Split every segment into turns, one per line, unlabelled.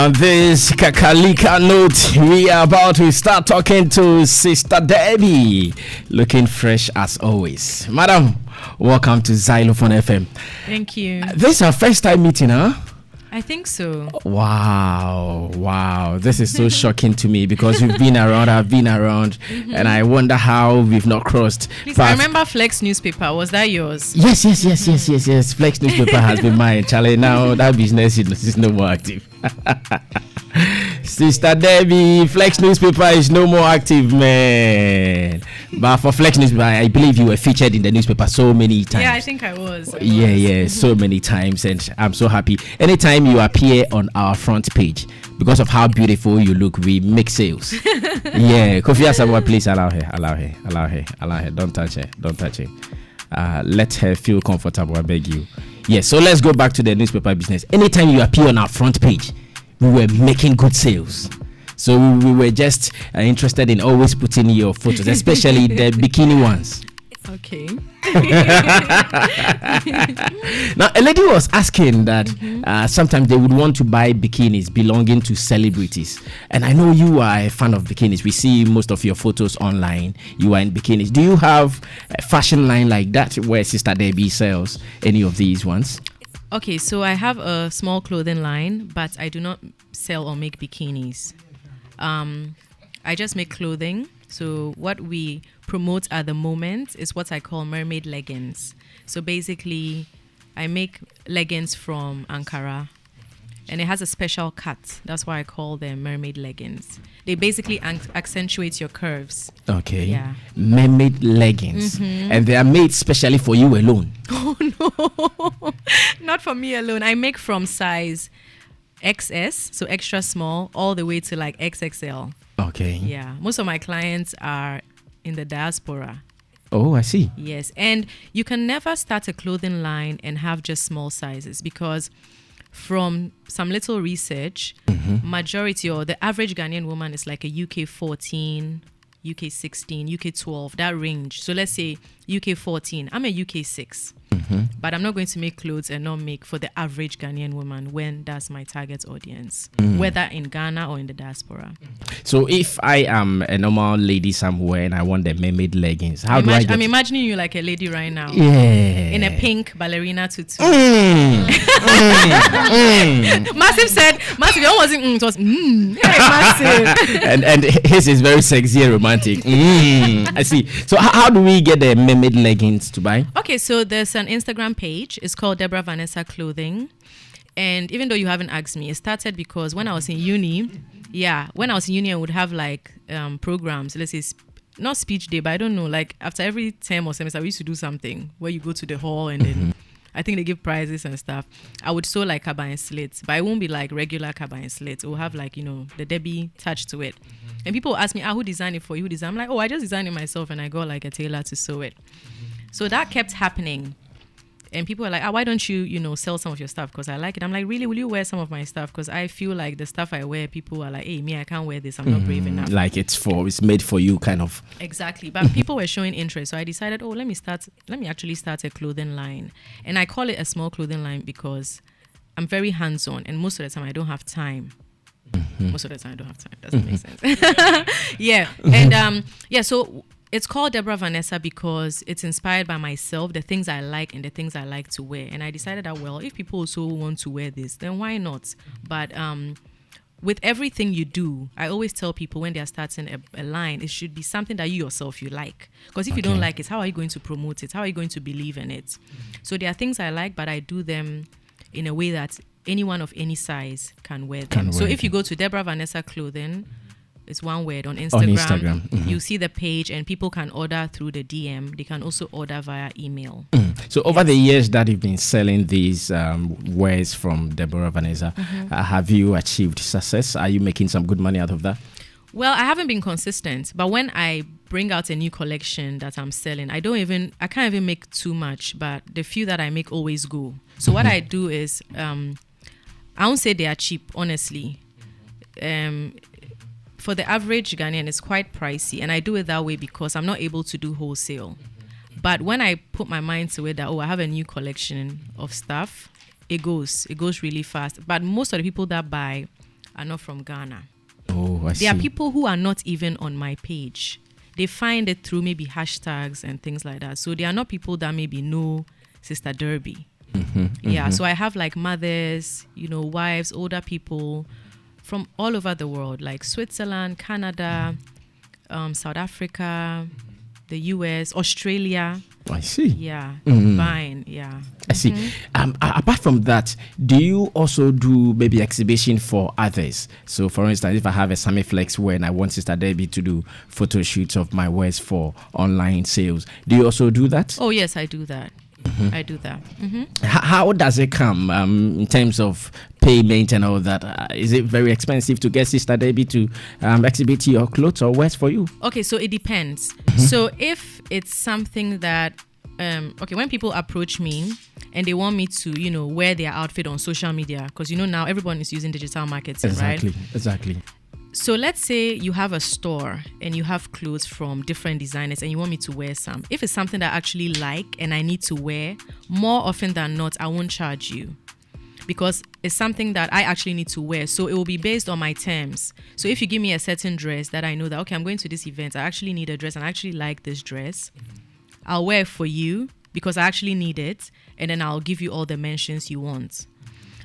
On this Kakalika note, we are about to start talking to Sister Debbie, looking fresh as always. Madam, welcome to Xylophone FM.
Thank you.
This is our first time meeting, huh?
I think so.
Wow. This is so shocking to me because we've been around, I've been around, and I wonder how we've not crossed.
Please, I remember Flex newspaper. Was that yours?
Yes. Flex newspaper has been mine. Charlie, now that business is no more active. Sister Debbie, Flex newspaper is no more active, man. But for Flex newspaper, I believe you were featured in the newspaper so many times.
Yeah, I think I was.
So many times, and I'm so happy. Anytime you appear on our front page, because of how beautiful you look, we make sales. Yeah, Kofi Asamoah, please allow her. Don't touch her. Let her feel comfortable, I beg you. Yes, so let's go back to the newspaper business. Anytime you appear on our front page, we were making good sales. So we were just interested in always putting your photos, especially the bikini ones.
Okay.
Now, a lady was asking that sometimes they would want to buy bikinis belonging to celebrities. And I know you are a fan of bikinis. We see most of your photos online. You are in bikinis. Do you have a fashion line like that where Sister Debbie sells any of these ones?
Okay, so I have a small clothing line, but I do not sell or make bikinis. I just make clothing. So what we promote at the moment is what I call mermaid leggings. So basically, I make leggings from Ankara, and it has a special cut. That's why I call them mermaid leggings. They basically accentuate your curves.
Okay.
Yeah.
Mermaid leggings. And they are made specially for you alone.
Oh, no. Not for me alone. I make from size XS, so extra small, all the way to like XXL.
Okay.
Yeah. Most of my clients are in the diaspora.
Oh, I see.
Yes. And you can never start a clothing line and have just small sizes, because from some little research, majority or the average Ghanaian woman is like a UK 14, UK 16, UK 12, that range. So let's say UK 14. I'm a UK 6. But I'm not going to make clothes and not make for the average Ghanaian woman when that's my target audience, whether in Ghana or in the diaspora.
So if I am a normal lady somewhere and I want the mermaid leggings, how do I get...
I'm imagining you like a lady right now.
Yeah.
In a pink ballerina tutu. Massive, you almost it was Massive.
and his is very sexy and romantic. I see. So how do we get the mermaid leggings to buy?
Okay, so there's an Instagram page. It's called Deborah Vanessa Clothing. And even though you haven't asked me, it started because when I was in uni, I would have like programs. Let's say not speech day, but I don't know, like after every term or semester, we used to do something where you go to the hall and then I think they give prizes and stuff. I would sew like kaba and slits, but it won't be like regular kaba and slits. It will have like, the Debbie touch to it. And people ask me, who designed it for you? Who designed? I'm like, I just designed it myself and I got like a tailor to sew it. So that kept happening. And people are like, why don't you, sell some of your stuff? Because I like it. I'm like, really, will you wear some of my stuff? Because I feel like the stuff I wear, people are like, hey, me, I can't wear this. I'm not brave enough.
Like it's made for you kind of.
Exactly. But people were showing interest. So I decided, let me actually start a clothing line. And I call it a small clothing line because I'm very hands-on. And most of the time I don't have time. Most of the time I don't have time. Doesn't make sense. Yeah. And so it's called Deborah Vanessa because it's inspired by myself, the things I like and the things I like to wear. And I decided that, if people also want to wear this, then why not? But with everything you do, I always tell people when they're starting a line, it should be something that you yourself you like. Because if you don't like it, how are you going to promote it? How are you going to believe in it? So there are things I like, but I do them in a way that anyone of any size can wear them. So if you go to Deborah Vanessa Clothing, it's one word on Instagram. You see the page and people can order through the DM. They can also order via email.
So over the years that you've been selling these wares from Deborah Vanessa, have you achieved success? Are you making some good money out of that?
Well, I haven't been consistent, but when I bring out a new collection that I'm selling, I can't even make too much, but the few that I make always go. So what I do is, I won't say they are cheap, honestly. For the average Ghanaian, it's quite pricey, and I do it that way because I'm not able to do wholesale. But when I put my mind to it that, I have a new collection of stuff, it goes really fast. But most of the people that buy are not from Ghana.
Oh, I see.
There are people who are not even on my page. They find it through maybe hashtags and things like that. So they are not people that maybe know Sister Derby. Yeah, so I have like mothers, wives, older people from all over the world, like Switzerland, Canada, South Africa, the US, Australia.
I see.
Yeah, fine. Yeah.
I see. Apart from that, do you also do maybe exhibition for others? So, for instance, if I have a Sammy Flex wear and I want Sister Debbie to do photo shoots of my wares for online sales, do you also do that?
Oh, yes, I do that. I do that.
How does it come in terms of payment and all that? Is it very expensive to get Sister Debbie to exhibit your clothes or wares for you?
Okay, so it depends. So if it's something that, when people approach me and they want me to, wear their outfit on social media, because, now everyone is using digital marketing, right?
Exactly.
So let's say you have a store and you have clothes from different designers and you want me to wear some. If it's something that I actually like and I need to wear, more often than not, I won't charge you because it's something that I actually need to wear. So it will be based on my terms. So if you give me a certain dress that I know that, okay, I'm going to this event, I actually need a dress and I actually like this dress, I'll wear it for you because I actually need it, and then I'll give you all the mentions you want.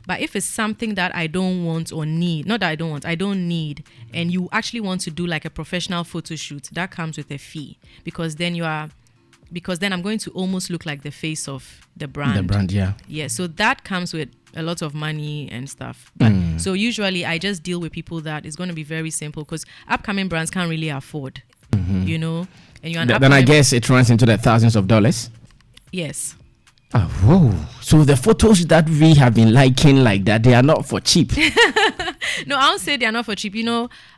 But if it's something that I don't want or need, not that I don't want, I don't need, and you actually want to do like a professional photo shoot, that comes with a fee because then I'm going to almost look like the face of the brand.
The brand, yeah.
Yeah, so that comes with a lot of money and stuff. But so usually I just deal with people that is going to be very simple because upcoming brands can't really afford, And you're
then I guess it runs into the thousands of dollars.
Yes.
Oh, whoa. So the photos that we have been liking like that, they are not for cheap.
No, I won't say they are not for cheap.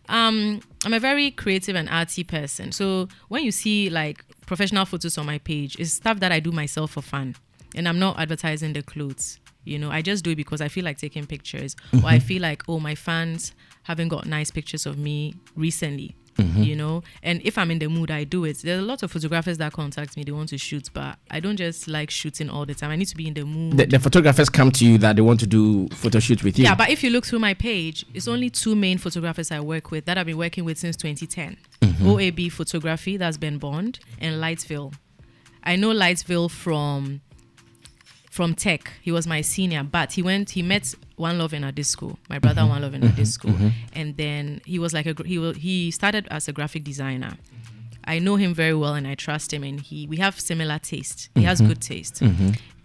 I'm a very creative and artsy person. So when you see like professional photos on my page, it's stuff that I do myself for fun. And I'm not advertising the clothes. I just do it because I feel like taking pictures. Or I feel like, my fans haven't got nice pictures of me recently. And if I'm in the mood, I do it. There's a lot of photographers that contact me, they want to shoot, but I don't just like shooting all the time. I need to be in the mood.
The photographers come to you that they want to do photo shoots with you.
Yeah, but if you look through my page, it's only two main photographers I work with that I've been working with since 2010. OAB Photography, that's Ben Bond, and Lightsville. I know Lightsville from tech. He was my senior, but he met One Love in a disco. My brother One Love in a disco, and then he was like he started as a graphic designer. I know him very well and I trust him, and we have similar taste. He has good taste.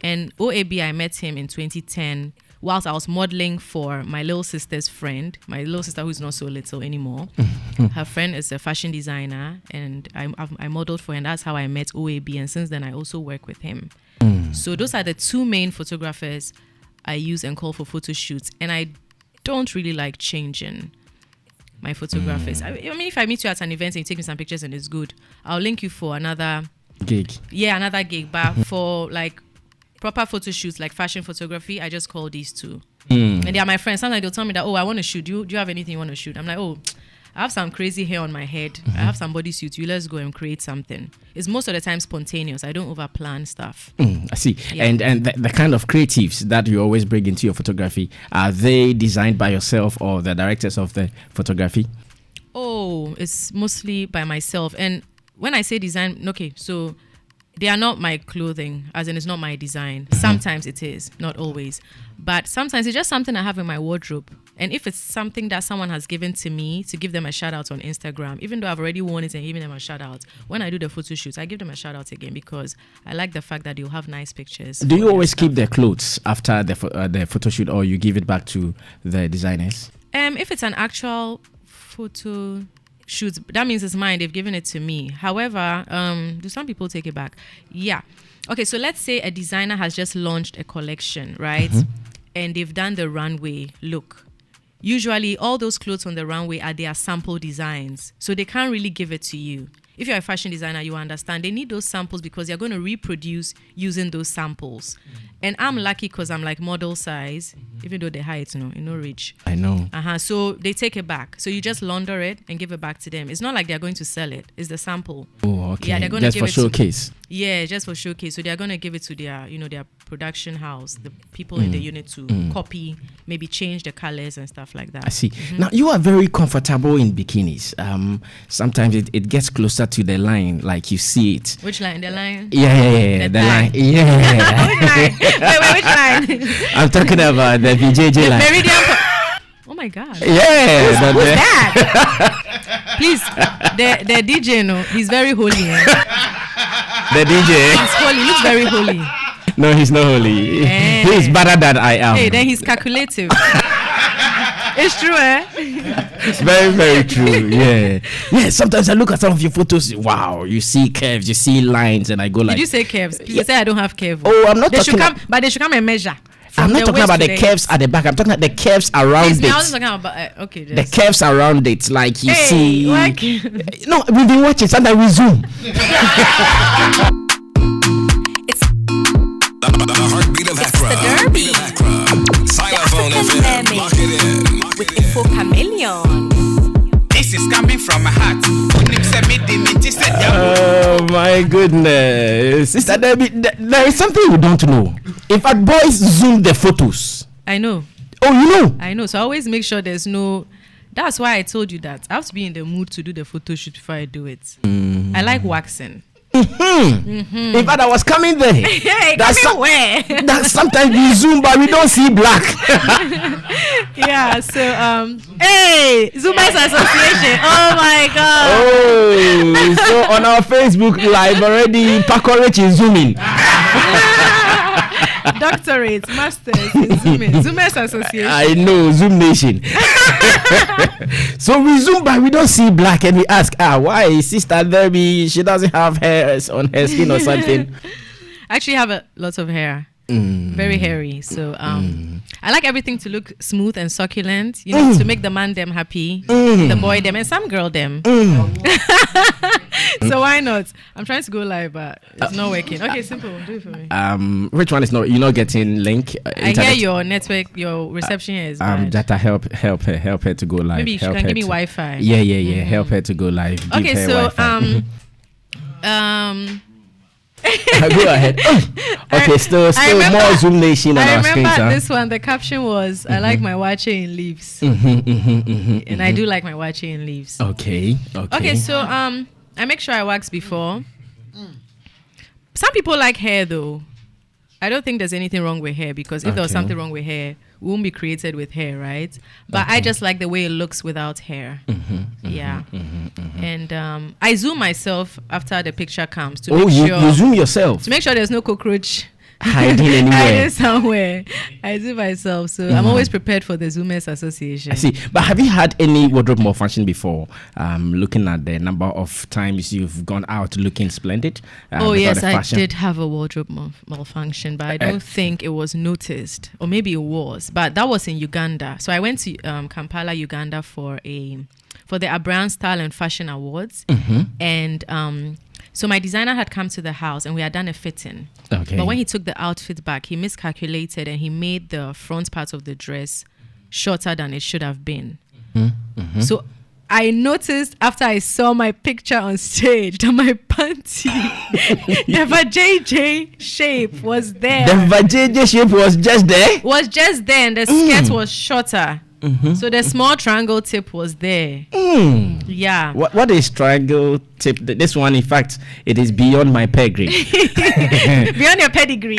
And OAB, I met him in 2010 whilst I was modeling for my little sister's friend, my little sister who's not so little anymore. Her friend is a fashion designer, and I modeled for her, and that's how I met OAB. And since then, I also work with him. So those are the two main photographers I use and call for photo shoots. And I don't really like changing my photographers. I mean, if I meet you at an event and you take me some pictures and it's good, I'll link you for another
gig.
Yeah, another gig. But for like proper photo shoots, like fashion photography, I just call these two. And they are my friends. Sometimes they'll tell me that, I want to shoot. Do you have anything you want to shoot? I'm like, I have some crazy hair on my head. I have some bodysuit. Let's go and create something. It's most of the time spontaneous. I don't overplan stuff.
I see.
Yeah.
And the kind of creatives that you always bring into your photography, are they designed by yourself or the directors of the photography?
Oh, it's mostly by myself. And when I say design, okay, so they are not my clothing, as in it's not my design. Sometimes it is, not always. But sometimes it's just something I have in my wardrobe. And if it's something that someone has given to me to give them a shout out on Instagram, even though I've already worn it and given them a shout out, when I do the photo shoots, I give them a shout out again because I like the fact that they'll have nice pictures.
Do you always keep their clothes after the photo shoot, or you give it back to the designers?
If it's an actual photo shoot, that means it's mine. They've given it to me. However, do some people take it back? Yeah. Okay, so let's say a designer has just launched a collection, right? And they've done the runway look. Usually, all those clothes on the runway are their sample designs. So they can't really give it to you. If you're a fashion designer, you understand. They need those samples because they're going to reproduce using those samples. And I'm lucky because I'm like model size, even though they're height, rich.
I know.
So they take it back. So you just launder it and give it back to them. It's not like they're going to sell it. It's the sample.
Oh, okay.
Yeah, they're going
just
to give
for showcase.
Yeah, just for showcase. So they are going to give it to their, their production house, the people in the unit to copy, maybe change the colors and stuff like that.
I see. Now, you are very comfortable in bikinis. Sometimes it gets closer to the line, like you see it.
Which line? The line?
Yeah. The line. Yeah.
Which line? Wait, which line?
I'm talking about the VJJ line.
Meridian. Oh my God.
Yeah.
Who's that? Please, the DJ, no, he's very holy.
The DJ.
He's holy. He looks very holy.
No, he's not holy. He's better than I am.
Hey, then he's calculative. It's true, eh?
It's very, very true. Yeah. Yeah, sometimes I look at some of your photos. Wow, you see curves, you see lines, and I go like...
Did you say curves? You say I don't have curves.
Oh, I'm not talking about...
But they should come and measure.
I'm not talking about the curves at the back. I'm talking about the curves around it.
I was talking about... okay.
The curves around it, like you see...
Like...
No, we've been watching. Sometimes we zoom.
The heartbeat of Accra.
The Derby.
Xylophone
African
FM.
mermaid.
Lock it in.
With Info Chameleon.
This is coming from my heart.
Oh my goodness. Sister Debbie, there is something we don't know. In fact, boys zoom the photos.
I know.
Oh, you know?
I know. So I always make sure there's no... That's why I told you that. I have to be in the mood to do the photo shoot before I do it. I like waxing.
In fact, I was coming there.
Hey, where?
That sometimes we zoom, but we don't see black.
Yeah, so hey, Zoomers Association. Oh my God.
Oh, so on our Facebook live already, Paco Rich is zooming.
Doctorate, masters in zooming. Zoomers Association.
I know, Zoom Nation. So we zoom, but we don't see black, and we ask, why Sister Debbie, she doesn't have hairs on her skin or something?
I actually have a lot of hair. Very hairy. So I like everything to look smooth and succulent, to make the man them happy, the boy them, and some girl them. So why not? I'm trying to go live, but it's not working. Okay, simple. Do it for me.
Which one is not? You're not getting link.
I hear your network, your reception here is bad.
Jata, help her to go live.
Maybe you can give me Wi-Fi.
Yeah. Help her to go live. Give
Okay,
her
so
Wi-Fi. Go ahead. Okay, still more Zoom Nation on our screen.
I remember this one. The caption was, "I like my wache in leaves," and I do like my wache in leaves.
Okay.
So I make sure I wax before. Some people like hair though. I don't think there's anything wrong with hair, because if there was something wrong with hair, we won't be created with hair, right? But I just like the way it looks without hair. And I zoom myself after the picture comes to make sure.
You zoom yourself
to make sure there's no cockroach
hiding anywhere.
Hiding somewhere. I zoom myself, so I'm always prepared for the Zoomers Association.
I see. But have you had any wardrobe malfunction before? Looking at the number of times you've gone out looking splendid.
Oh yes, I did have a wardrobe malfunction, but I don't think it was noticed, or maybe it was. But that was in Uganda. So I went to Kampala, Uganda for the Abraham Style and Fashion Awards, and so my designer had come to the house and we had done a fitting. Okay. But when he took the outfit back, he miscalculated and he made the front part of the dress shorter than it should have been. So I noticed after I saw my picture on stage that my panty, the vajayjay shape was there.
The vajayjay shape was just there?
Was just there, and the skirt was shorter. So the small triangle tip was there. Yeah.
What is triangle tip? This one, in fact, it is beyond my pedigree.
Beyond your pedigree.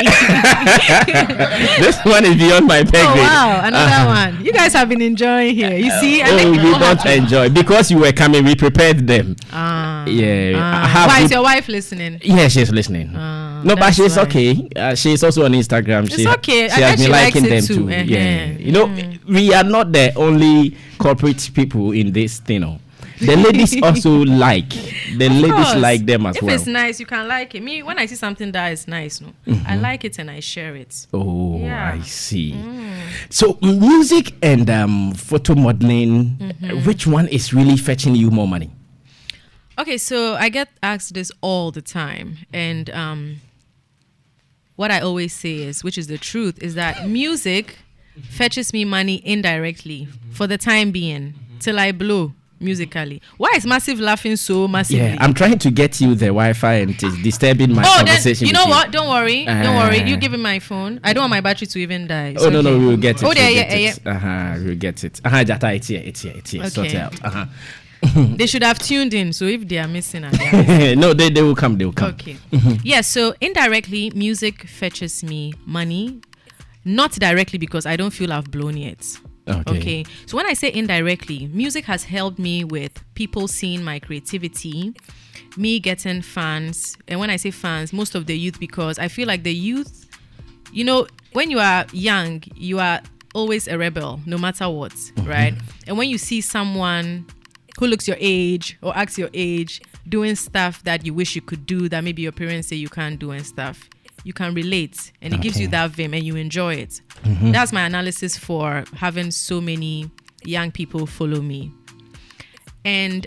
This one is beyond my pedigree.
Oh wow, another one. You guys have been enjoying here. You see,
we don't enjoy because you were coming. We prepared them.
Why is your wife listening?
Yeah, she's listening. No, but she's okay. She's also on Instagram.
It's okay.
She has been liking them too. Yeah, you know, we are not the only corporate people in this thing. The ladies also like. The ladies like them as well.
If it's nice, you can like it. Me, when I see something that is nice, I like it and I share it.
Oh, yeah. I see. So music and photo modeling, which one is really fetching you more money?
Okay, so I get asked this all the time, and what I always say is, which is the truth, is that music fetches me money indirectly for the time being till I blow. musically. Why is Massive laughing so massively?
Yeah, I'm trying to get you the Wi-Fi and it is disturbing my conversation.
Then, you know
with
what? Don't worry. Don't worry. You give me my phone. I don't want my battery to even die.
Oh, no, we will get it.
Oh, there,
yeah. We'll get it. Jata, it's here.
Okay.
Sort it out.
They should have tuned in. So if they are missing,
no, they will come.
Okay. Yeah. So indirectly, music fetches me money. Not directly because I don't feel I've blown yet. Okay. So when I say indirectly, music has helped me with people seeing my creativity, me getting fans. And when I say fans, most of the youth, because I feel like the youth, you know, when you are young, you are always a rebel, no matter what, right? And when you see someone who looks your age or acts your age doing stuff that you wish you could do, that maybe your parents say you can't do and stuff, you can relate, and it gives you that vim and you enjoy it. That's my analysis for having so many young people follow me. And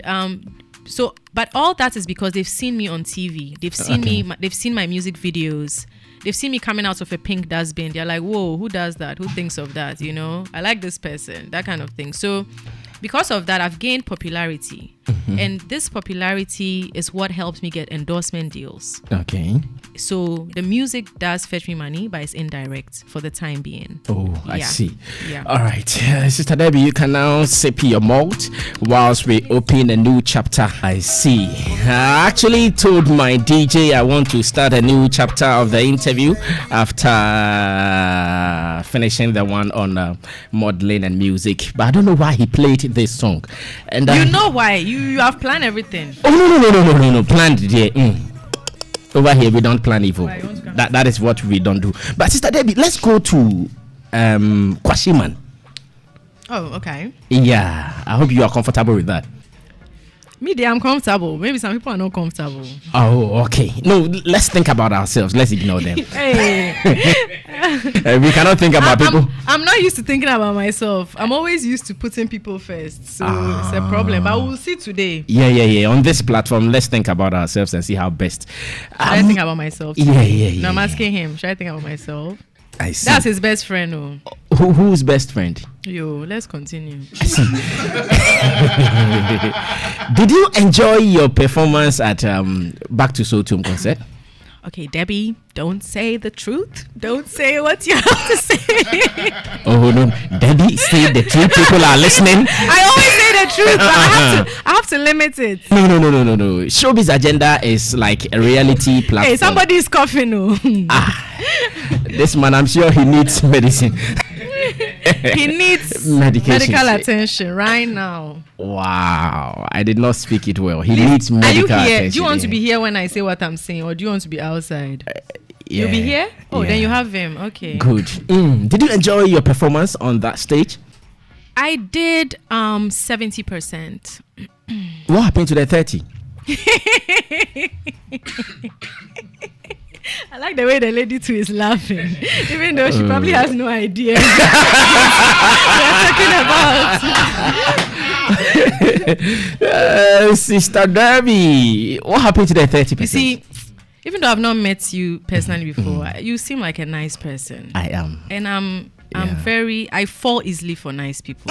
but all that is because they've seen me on TV. They've seen me. They've seen my music videos. They've seen me coming out of a pink dustbin. They're like, whoa, who does that? Who thinks of that? You know, I like this person, that kind of thing. So because of that, I've gained popularity. And this popularity is what helps me get endorsement deals.
Okay.
So the music does fetch me money, but it's indirect for the time being.
Oh, I see.
Yeah.
All right. Sister Debbie, you can now sip your malt whilst we open a new chapter. I see. I actually told my DJ I want to start a new chapter of the interview after finishing the one on modeling and music. But I don't know why he played this song. And
you know why? You have planned everything.
Oh, no. Planned, yeah. Over here, we don't plan evil. That is what we don't do. But Sister Debbie, let's go to Kwashiman.
Oh, okay.
Yeah, I hope you are comfortable with that.
Me, I'm comfortable. Maybe some people are not comfortable.
Oh, okay. No, let's think about ourselves. Let's ignore them.
Hey.
We cannot think about people.
I'm not used to thinking about myself. I'm always used to putting people first. So it's a problem. But we'll see today.
Yeah. On this platform, let's think about ourselves and see how best.
Should I think about myself?
Yeah.
No, I'm asking him. Should I think about myself?
I see.
That's his best friend.
Who's best friend?
Yo, let's continue.
Did you enjoy your performance at Back to Sotum concert?
Okay, Debbie, don't say the truth. Don't say what you have to say.
Oh no, Debbie, say the truth. People are listening.
I always say the truth, but I have to limit it.
No. Showbiz Agenda is like a reality platform.
Hey, somebody's coughing.
This man, I'm sure he needs medicine.
He needs medical attention right now.
Wow, I did not speak it well. He needs medical attention.
Do you want to be here when I say what I'm saying, or do you want to be outside?
Yeah.
You'll be here? Oh, then you have him. Okay.
Good. Did you enjoy your performance on that stage?
I did 70%.
What happened to the 30?
I like the way the lady too is laughing, even though she probably has no idea what we're talking about.
Sister Debbie, what happened to the 30%?
You see, even though I've not met you personally before, you seem like a nice person.
I am.
And I'm I fall easily for nice people.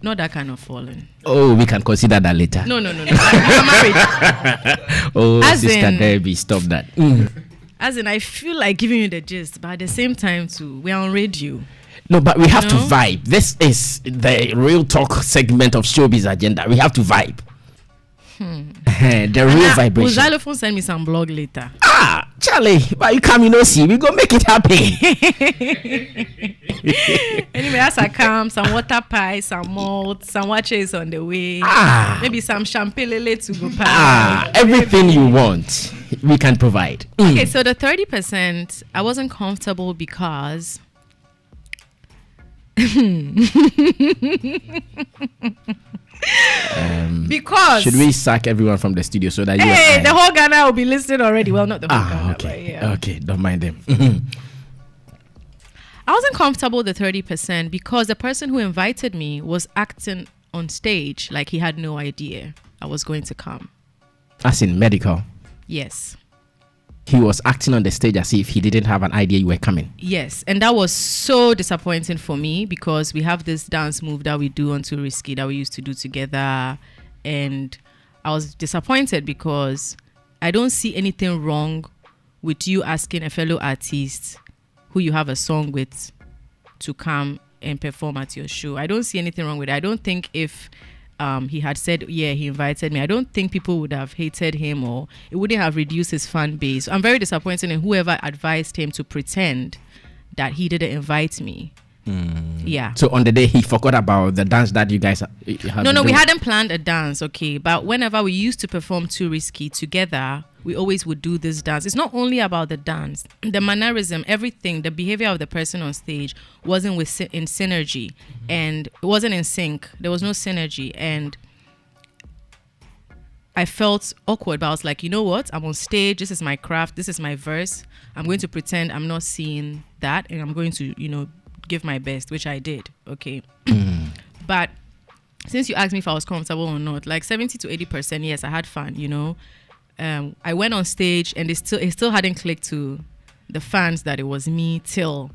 Not that kind of falling.
Oh, we can consider that later.
No. I'm married.
Oh, as Sister Debbie, stop that.
As in, I feel like giving you the gist, but at the same time, too, we're on radio.
No, but we have to vibe. This is the real talk segment of Showbiz Agenda. We have to vibe. The real vibration.
Will Xylophone send me some blog later?
Charlie, but you come, see, we go make it happen.
Anyway, as I come, some water pie, some malt, some watches on the way. Maybe some champagne to go pie.
Everything you want, we can provide.
Okay, so the 30%, I wasn't comfortable because because
should we sack everyone from the studio so that
the whole Ghana will be listening already? Well, not the whole Ghana.
Okay.
But
Okay, don't mind them.
I wasn't comfortable with the 30% because the person who invited me was acting on stage like he had no idea I was going to come.
As in Medikal.
Yes.
he was acting on the stage as if he didn't have an idea you were coming.
Yes, and that was so disappointing for me because we have this dance move that we do on Too Risky that we used to do together, and I was disappointed because I don't see anything wrong with you asking a fellow artist who you have a song with to come and perform at your show. I don't see anything wrong with it. I don't think if he had said, yeah, he invited me, I don't think people would have hated him or it wouldn't have reduced his fan base. I'm very disappointed in whoever advised him to pretend that he didn't invite me. Yeah.
So on the day he forgot about the dance that you guys had.
No, we hadn't planned a dance, okay. But whenever we used to perform Too Risky together, we always would do this dance. It's not only about the dance, the mannerism, everything, the behavior of the person on stage wasn't in synergy, and it wasn't in sync. There was no synergy, and I felt awkward. But I was like, you know what? I'm on stage. This is my craft. This is my verse. I'm going to pretend I'm not seeing that, and I'm going to, give my best, which I did. Okay. But since you asked me if I was comfortable or not, like 70 to 80%, yes, I had fun, I went on stage and it still hadn't clicked to the fans that it was me till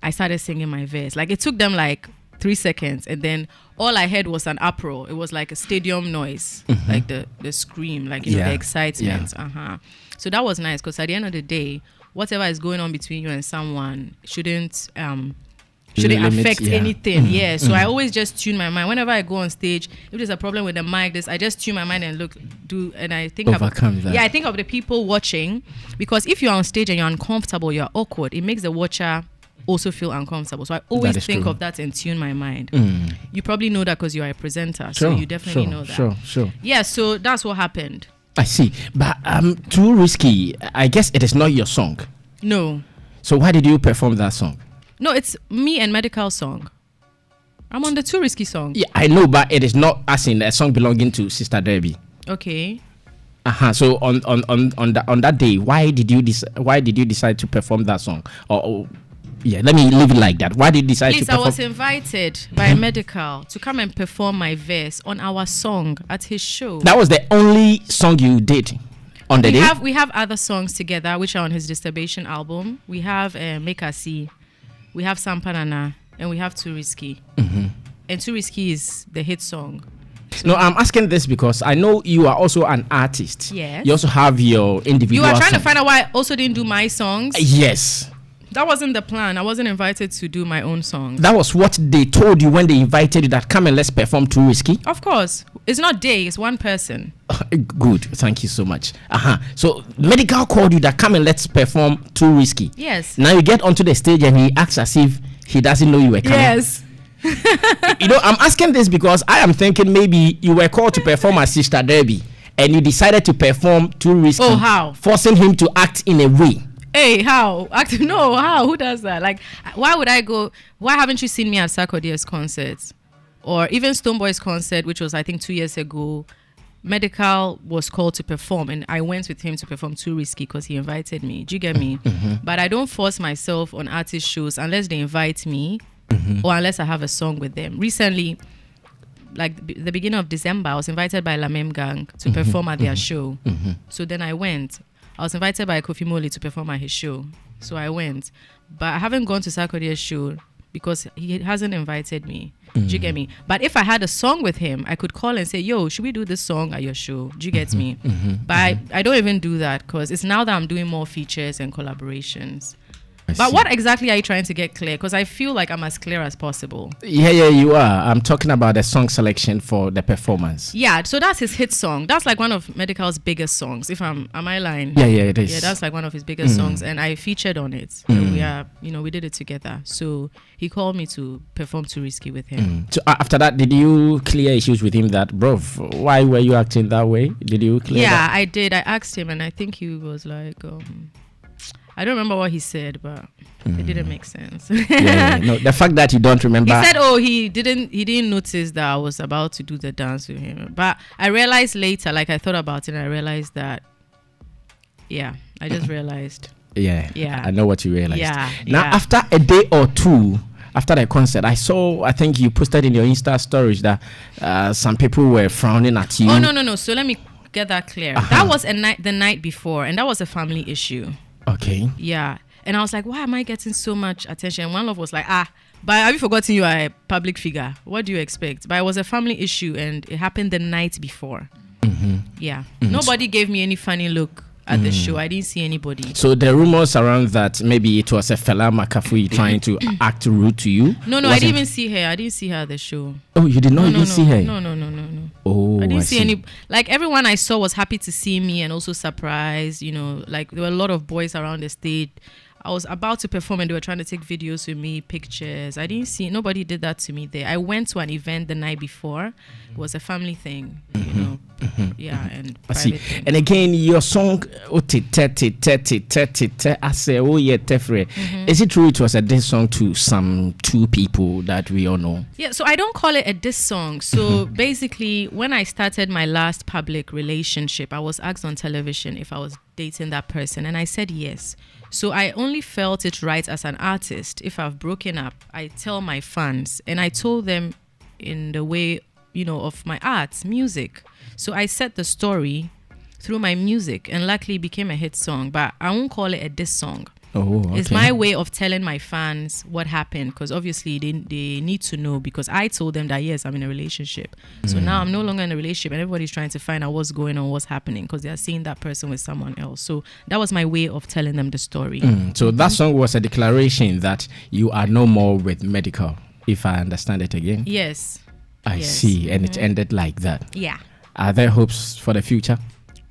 I started singing my verse. Like it took them like 3 seconds, and then all I heard was an uproar. It was like a stadium noise, like the scream, like the excitement.
Yeah.
So that was nice because at the end of the day, whatever is going on between you and someone shouldn't affect anything. So I always just tune my mind whenever I go on stage. If there's a problem with the mic, I just tune my mind and I think I think of the people watching, because if you're on stage and you're uncomfortable, you're awkward, it makes the watcher also feel uncomfortable. So I always think of that and tune my mind. You probably know that because you are a presenter, so you definitely know that.
Sure.
Yeah, so that's what happened.
I see. But Too Risky, I guess it is not your song.
No.
So why did you perform that song?
No, it's me and Medikal song. I'm on the Too Risky song.
Yeah, I know, but it is not as in a song belonging to Sister Debbie.
Okay.
So on that day, why did you decide to perform that song? Let me leave it like that. Why did you decide to perform?
I was invited by Medikal to come and perform my verse on our song at his show.
That was the only song you did on the day?
We have other songs together, which are on his Disturbation album. We have Make Us See. We have Sampanana, and we have Too Risky. And Too Risky is the hit song. So
I'm asking this because I know you are also an artist.
Yes.
You also have your individual
You are trying
song.
to find out why I also didn't do my songs?
Yes.
That wasn't the plan. I wasn't invited to do my own songs.
That was what they told you when they invited you, that come and let's perform Too Risky?
Of course. It's not they, it's one person.
Good. Thank you so much. So Medikal called you that come and let's perform Too Risky.
Yes.
Now you get onto the stage and he acts as if he doesn't know you were coming.
Yes.
I'm asking this because I am thinking maybe you were called to perform as Sister Debbie and you decided to perform Too Risky.
Oh, how?
Forcing him to act in a way.
Hey, how? No, how? Who does that? Like, why would I go? Why haven't you seen me at Sarkodie's concerts? Or even Stoneboy's concert, which was, I think, 2 years ago. Medikal was called to perform, and I went with him to perform Too Risky because he invited me. Do you get me? But I don't force myself on artist shows unless they invite me or unless I have a song with them. Recently, like the beginning of December, I was invited by La Meme Gang to perform at their show. So then I went. I was invited by Kofi Moli to perform at his show. So I went. But I haven't gone to Sarkodie's show because he hasn't invited me. Do you get me? But if I had a song with him, I could call and say, yo, should we do this song at your show? Do you get me? But I don't even do that because it's now that I'm doing more features and collaborations. But what exactly are you trying to get clear? Because I feel like I'm as clear as possible.
Yeah, you are. I'm talking about the song selection for the performance.
Yeah, so that's his hit song. That's like one of Medikal's biggest songs. Am I lying?
Yeah, it is.
Yeah, that's like one of his biggest songs, and I featured on it. We did it together. So he called me to perform Too Risky with him.
So after that, did you clear issues with him that, bro, why were you acting that way? Did you clear that?
I did. I asked him, and I think he was like, I don't remember what he said, but it didn't make sense.
No, the fact that you don't remember.
He said, he didn't notice that I was about to do the dance with him. But I realized later, like I thought about it, and I realized that, I just realized.
Yeah. I know what you realized. Now,
Yeah.
after a day or two, after the concert, I think you posted in your Insta stories that some people were frowning at you.
Oh, no. So let me get that clear. That was the night before, and that was a family issue.
Okay.
Yeah. And I was like, why am I getting so much attention? And one love was like, but have you forgotten you are a public figure? What do you expect? But it was a family issue, and it happened the night before. Yeah. Nobody gave me any funny look at the show. I didn't see anybody.
So the rumors around that maybe it was a Fela Makufi trying to act rude to you?
No, I didn't even see her. I didn't see her at the show.
Oh, you did not even see her?
No.
Oh,
I didn't see any. Like, everyone I saw was happy to see me and also surprised. You know, like, there were a lot of boys around the stage. I was about to perform and they were trying to take videos with me, pictures. I didn't see, nobody did that to me there. I went to an event the night before. It was a family thing, you know. Yeah, and
I see.
thing.
And again, your song, is it true it was a diss song to some two people that we all know?
Yeah, so I don't call it a diss song. So basically, when I started my last public relationship, I was asked on television if I was dating that person, and I said yes. So I only felt it right as an artist. If I've broken up, I tell my fans, and I told them in the way, you know, of my art, music. So I set the story through my music, and luckily it became a hit song, but I won't call it a diss song.
Oh, okay.
It's my way of telling my fans what happened, because obviously they need to know, because I told them that yes, I'm in a relationship. So now I'm no longer in a relationship, and everybody's trying to find out what's going on, what's happening, because they are seeing that person with someone else. So that was my way of telling them the story.
So that song was a declaration that you are no more with Medikal, if I understand it again.
Yes.
I see, and it ended like that.
Yeah.
Are there hopes for the future?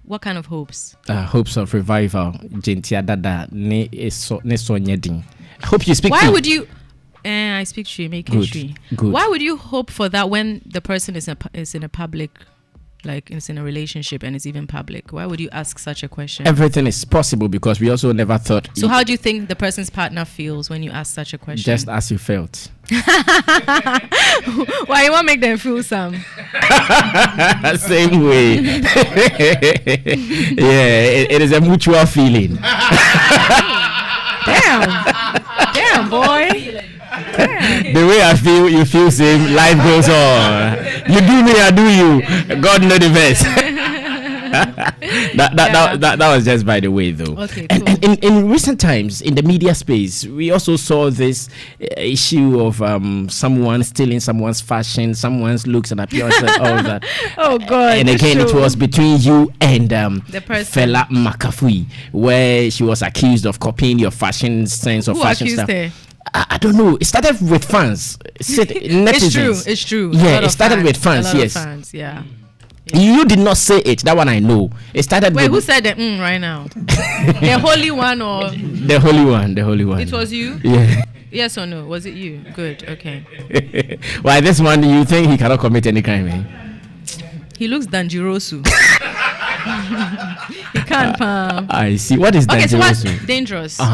What kind of hopes?
Hopes of revival. Gentia dada ne sonyedin. I hope you speak.
Why
to
would you? I speak to you. Make it tree.
Good.
Why would you hope for that when the person is in a public, like is in a relationship and it's even public? Why would you ask such a question?
Everything is possible because we also never thought.
So how do you think the person's partner feels when you ask such a question?
Just as you felt.
Why you want to make them feel some?
Same way. Yeah, it is a mutual feeling.
Damn, boy.
The way I feel, you feel same. Life goes on. You do me, I do you. God knows the best. that was just by the way, though.
Okay, cool.
And in recent times, in the media space, we also saw this issue of someone stealing someone's fashion, someone's looks and appearance, and all that.
Oh God!
And again, it was between you and
the person.
Fela Makufi, where she was accused of copying your fashion sense of
Who
fashion
accused
stuff.
her?
I don't know. It started with fans. Netizens.
It's true.
Yeah, it started with fans. Yes.
Fans, yeah.
You did not say it. That one I know. It started.
Wait,
with
who said that right now? The Holy One or
the Holy One? The Holy One.
it was you?
Yeah.
Yes or no? Was it you? Good. Okay.
Why this one? You think he cannot commit any crime? Eh?
He looks dangeroso. He can't.
I see. What is
Okay, so
dangerous?
what's dangerous?
In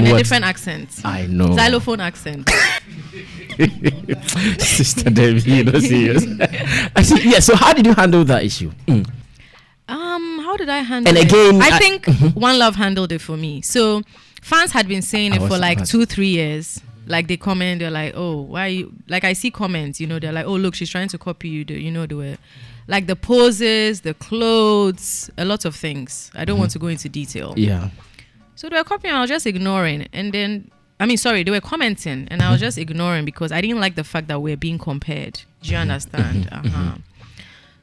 a
what?
different accent.
I know.
Xylophone accent.
Sister Debbie, you're not serious. I see. Yeah. So how did you handle that issue?
How did I handle
And
it?
again,
I think One Love handled it for me. So fans had been saying it for like 2-3 years. Like they comment, they're like, oh, why you, like I see comments, you know, they're like, oh look, she's trying to copy you, you know, the way, like the poses, the clothes, a lot of things. I don't want to go into detail.
Yeah.
So they were copying, I was just ignoring. And then they were commenting and I was just ignoring because I didn't like the fact that we're being compared. Do you understand?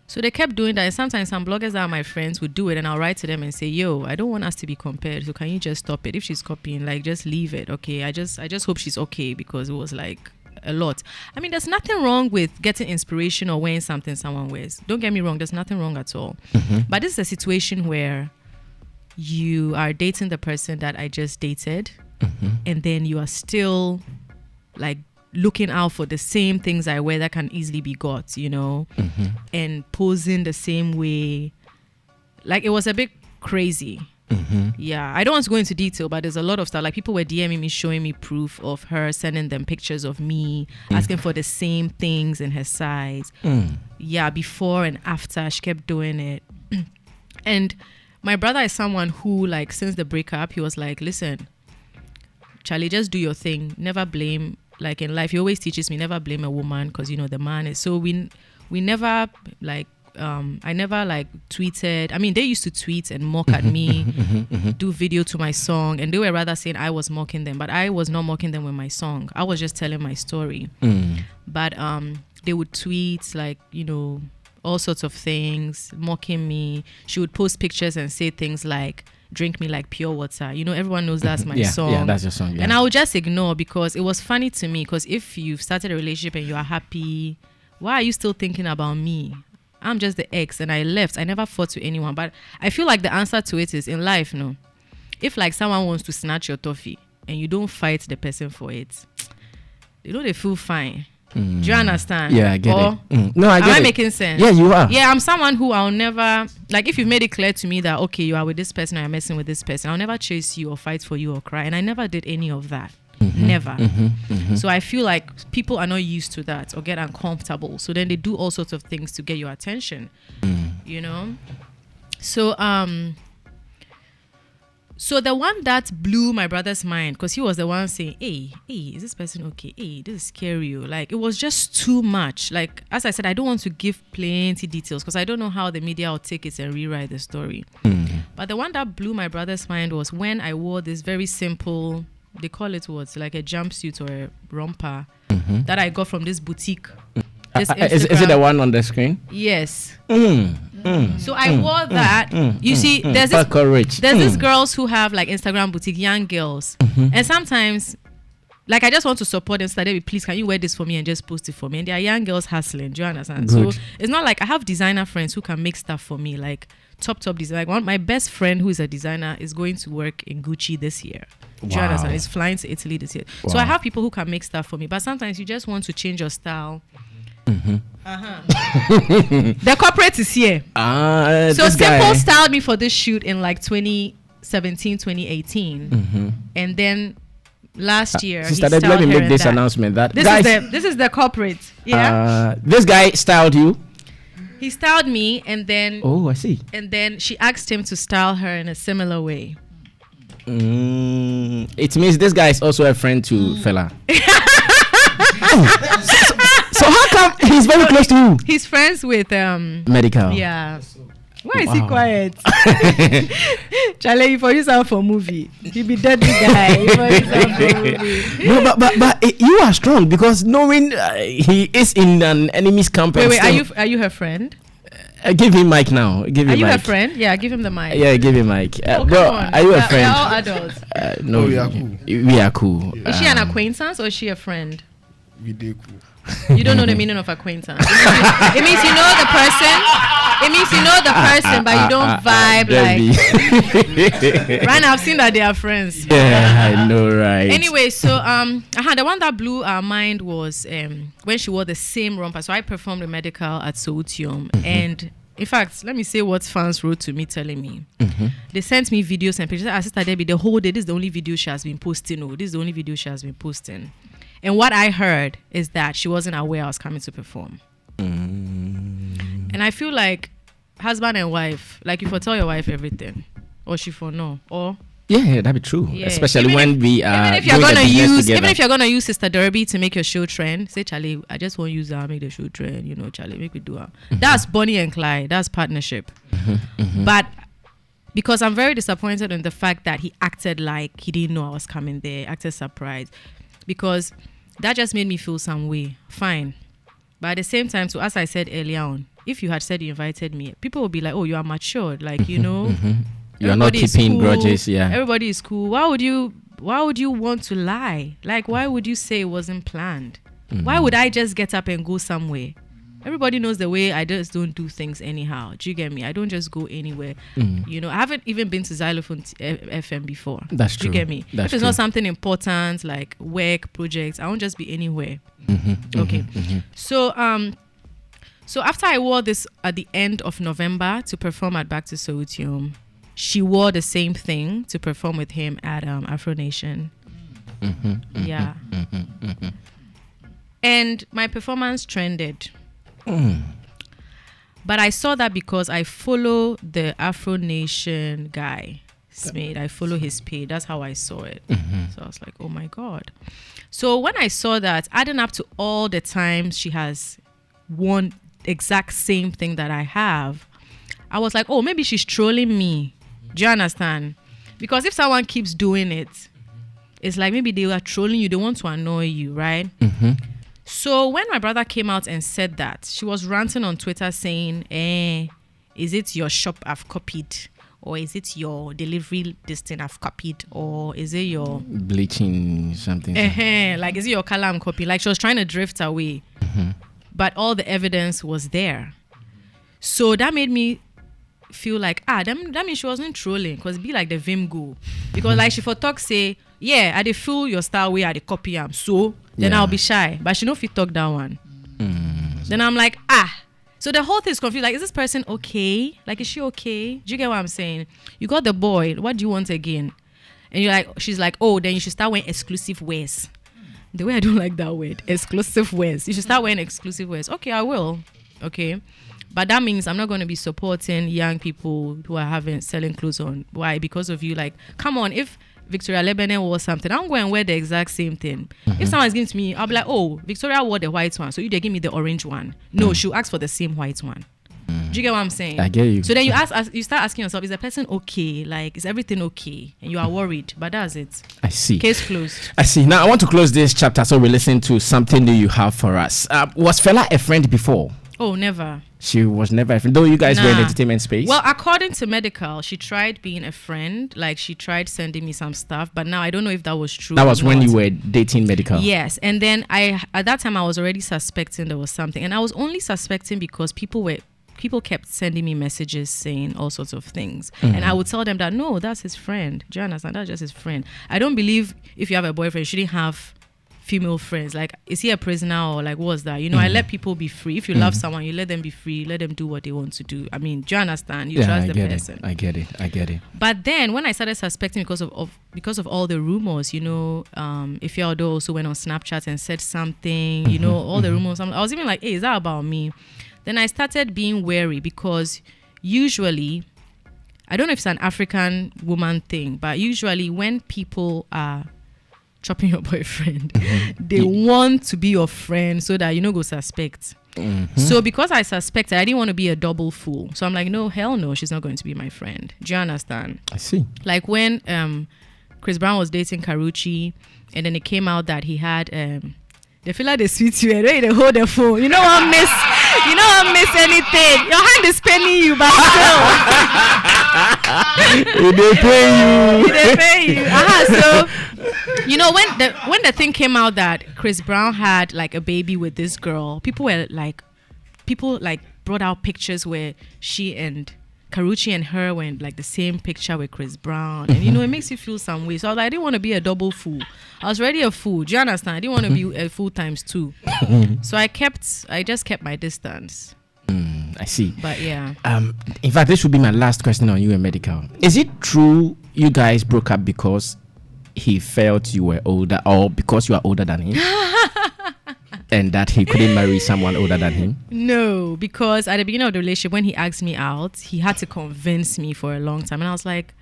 So they kept doing that, and sometimes some bloggers that are my friends would do it, and I'll write to them and say, yo, I don't want us to be compared, so can you just stop it? If she's copying, like, just leave it, okay? I just hope she's okay, because it was like a lot. I mean, there's nothing wrong with getting inspiration or wearing something someone wears. Don't get me wrong, there's nothing wrong at all. But this is a situation where you are dating the person that I just dated, and then you are still like looking out for the same things I wear that can easily be got, you know, and posing the same way. Like, it was a bit crazy. Yeah, I don't want to go into detail, but there's a lot of stuff. Like, people were DMing me, showing me proof of her, sending them pictures of me, asking for the same things in her size. Yeah, before and after, she kept doing it. And my brother is someone who, like, since the breakup, he was like, listen, Charlie, just do your thing. Never blame. Like, in life, he always teaches me never blame a woman, because, you know, the man is. So we never like I never like tweeted. I mean, they used to tweet and mock at me, do video to my song, and they were rather saying I was mocking them, but I was not mocking them with my song. I was just telling my story. But they would tweet like, you know, all sorts of things, mocking me. She would post pictures and say things like, "Drink me like pure water." You know, everyone knows that's my song.
Yeah, that's your song. Yeah.
And I would just ignore, because it was funny to me, because if you've started a relationship and you are happy, why are you still thinking about me? I'm just the ex and I left. I never fought to anyone. But I feel like the answer to it is in life, no. If like someone wants to snatch your toffee and you don't fight the person for it, you know, they feel fine. Do you understand?
Yeah, I get it. No, I get it.
Am I making sense?
Yeah, you are.
Yeah, I'm someone who I'll never, like, if you've made it clear to me that, okay, you are with this person or you're messing with this person, I'll never chase you or fight for you or cry. And I never did any of that. Never. So I feel like people are not used to that or get uncomfortable. So then they do all sorts of things to get your attention, you know? So the one that blew my brother's mind, because he was the one saying, hey, is this person okay? Hey, this is scary. Like, it was just too much. Like, as I said, I don't want to give plenty details because I don't know how the media will take it and rewrite the story. But the one that blew my brother's mind was when I wore this very simple, they call it what? Like a jumpsuit or a romper that I got from this boutique. This
is it the one on the screen?
Yes. So I wore that. You see, there's these girls who have like Instagram boutique, young girls, and sometimes, like, I just want to support them. So that please, can you wear this for me and just post it for me? And they are young girls hustling. Do you understand?
Good.
So it's not like I have designer friends who can make stuff for me, like top design. Like my best friend who is a designer is going to work in Gucci this year. Do you understand? He's flying to Italy this year.
Wow.
So I have people who can make stuff for me, but sometimes you just want to change your style. The corporate is here. So Simple styled me for this shoot in like 2017, 2018, and then last year he styled
let me
her
make this
that.
announcement that
This is the corporate. Yeah.
This guy styled you.
He styled me, and then
I see.
And then she asked him to style her in a similar way.
It means this guy is also a friend to Fela. So how come he's very close to you?
He's friends with
Medikal.
Yeah. Why is he quiet? Charlie, for you sound for movie. He be dead guy.
No, but you are strong because knowing he is in an enemy's camp.
Wait, are you her friend?
Give him mic now. Are
you her friend? Yeah, give him the mic.
Yeah, give him mic. Bro,
on.
are you a friend?
We're all adults.
No, we are cool. We are cool.
Is she an acquaintance or is she a friend?
We do cool.
You don't know the meaning of acquaintance. It means you know the person. It means you know the person, but you don't vibe like. Right now, I've seen that they are friends.
Yeah, I know, right?
Anyway, so the one that blew our mind was when she wore the same romper. So I performed the Medikal at Soutium, and in fact, let me say what fans wrote to me telling me. They sent me videos and pictures. Sister Debbie, the whole day, this is the only video she has been posting. This is the only video she has been posting. And what I heard is that she wasn't aware I was coming to perform. And I feel like husband and wife, like you for tell your wife everything, or she for no, or
yeah, that'd be true. Yeah. Especially
even
when we are
even if you're gonna use Sister Derby to make your show trend, say Charlie, I just want to use that, make the show trend. You know, Charlie, make me do it. That's Bonnie and Clyde. That's partnership. But because I'm very disappointed in the fact that he acted like he didn't know I was coming there, acted surprised, because that just made me feel some way. Fine. But at the same time, so as I said earlier on, if you had said you invited me, people would be like, oh, you are matured. Like, you know,
you are not keeping grudges. Yeah.
Everybody is cool. Why would you want to lie? Like, why would you say it wasn't planned? Why would I just get up and go somewhere? Everybody knows the way I just don't do things anyhow. Do you get me? I don't just go anywhere. You know, I haven't even been to Xylophone FM before.
That's true.
Do you get me?
That's
if it's not something important like work, projects, I won't just be anywhere. Okay. So after I wore this at the end of November to perform at Back to Soutium, she wore the same thing to perform with him at Afro Nation. Yeah. And my performance trended. But I saw that because I follow the Afro Nation guy, Smith. I follow his page. That's how I saw it. So I was like, oh my God. So when I saw that, adding up to all the times she has worn exact same thing that I have, I was like, oh, maybe she's trolling me. Do you understand? Because if someone keeps doing it, it's like maybe they are trolling you. They want to annoy you, right?
Mm-hmm.
So when my brother came out and said that, she was ranting on Twitter saying, is it your shop I've copied? Or is it your delivery this thing I've copied? Or is it your...
bleaching something?
Like, is it your color I'm copying? Like, she was trying to drift away.
Mm-hmm.
But all the evidence was there. So that made me feel like, that means she wasn't trolling. Because it be like the Vim go. Because like she for talk say, yeah, I dey feel your style way, I dey copy am. So then I'll be shy. But she no fit talk that one. Then I'm like, So the whole thing is confused. Like, is this person okay? Like, is she okay? Do you get what I'm saying? You got the boy. What do you want again? And you're like, she's like, oh, then you should start wearing exclusive wears. The way I don't like that word, exclusive wears. You should start wearing exclusive wears. Okay, I will. Okay. But that means I'm not going to be supporting young people who are selling clothes on. Why? Because of you. Like, come on, if Victoria Lebanon wore something, I'm going to wear the exact same thing. If someone's giving to me, I'll be like, oh, Victoria wore the white one, so they give me the orange one. No, she'll ask for the same white one. Do you get what I'm saying?
I get you.
So then you start asking yourself, is the person okay? Like, is everything okay? And you are worried, but that's it.
I see.
Case closed.
I see. Now I want to close this chapter, so we listen to something new you have for us. Was Fela a friend before?
Oh, never.
She was never a friend. Though you guys were in the entertainment space.
Well, according to Medikal, she tried being a friend. Like, she tried sending me some stuff, but now I don't know if that was true.
That was when you were dating Medikal.
Yes, and then at that time I was already suspecting there was something, and I was only suspecting because people kept sending me messages saying all sorts of things, and I would tell them that no, that's his friend. Do you understand? That's just his friend. I don't believe if you have a boyfriend, you shouldn't have female friends. Like, is he a prisoner or like what's that? You know, I let people be free. If you love someone, you let them be free. Let them do what they want to do. I mean, do you understand? You trust the person.
I get it.
But then when I started suspecting because of all the rumors, you know, Ifeado also went on Snapchat and said something. You know, all the rumors. I was even like, hey, is that about me? Then I started being wary because usually, I don't know if it's an African woman thing, but usually when people are chopping your boyfriend, they want to be your friend so that you know go suspect. So because I suspected, I didn't want to be a double fool. So I'm like, no, hell no, she's not going to be my friend. Do you understand?
I see.
Like when Chris Brown was dating Karuchi, and then it came out that he had they feel like they sweet you and ready to hold the phone. You know what miss? You know what miss anything? Your hand is paying you, but still.
They pay you.
They pay you. So you know when the thing came out that Chris Brown had like a baby with this girl, people brought out pictures where she and Karuchi and her were in like the same picture with Chris Brown, and you know it makes you feel some way. So I was like, I didn't want to be a double fool. I was already a fool. Do you understand? I didn't want to be a fool times two. So I just kept my distance.
I see.
But yeah.
In fact, this would be my last question on you and Medikal. Is it true you guys broke up because he felt you were older, or because you are older than him? And that he couldn't marry someone older than him?
No, because at the beginning of the relationship, when he asked me out, he had to convince me for a long time. And I was like,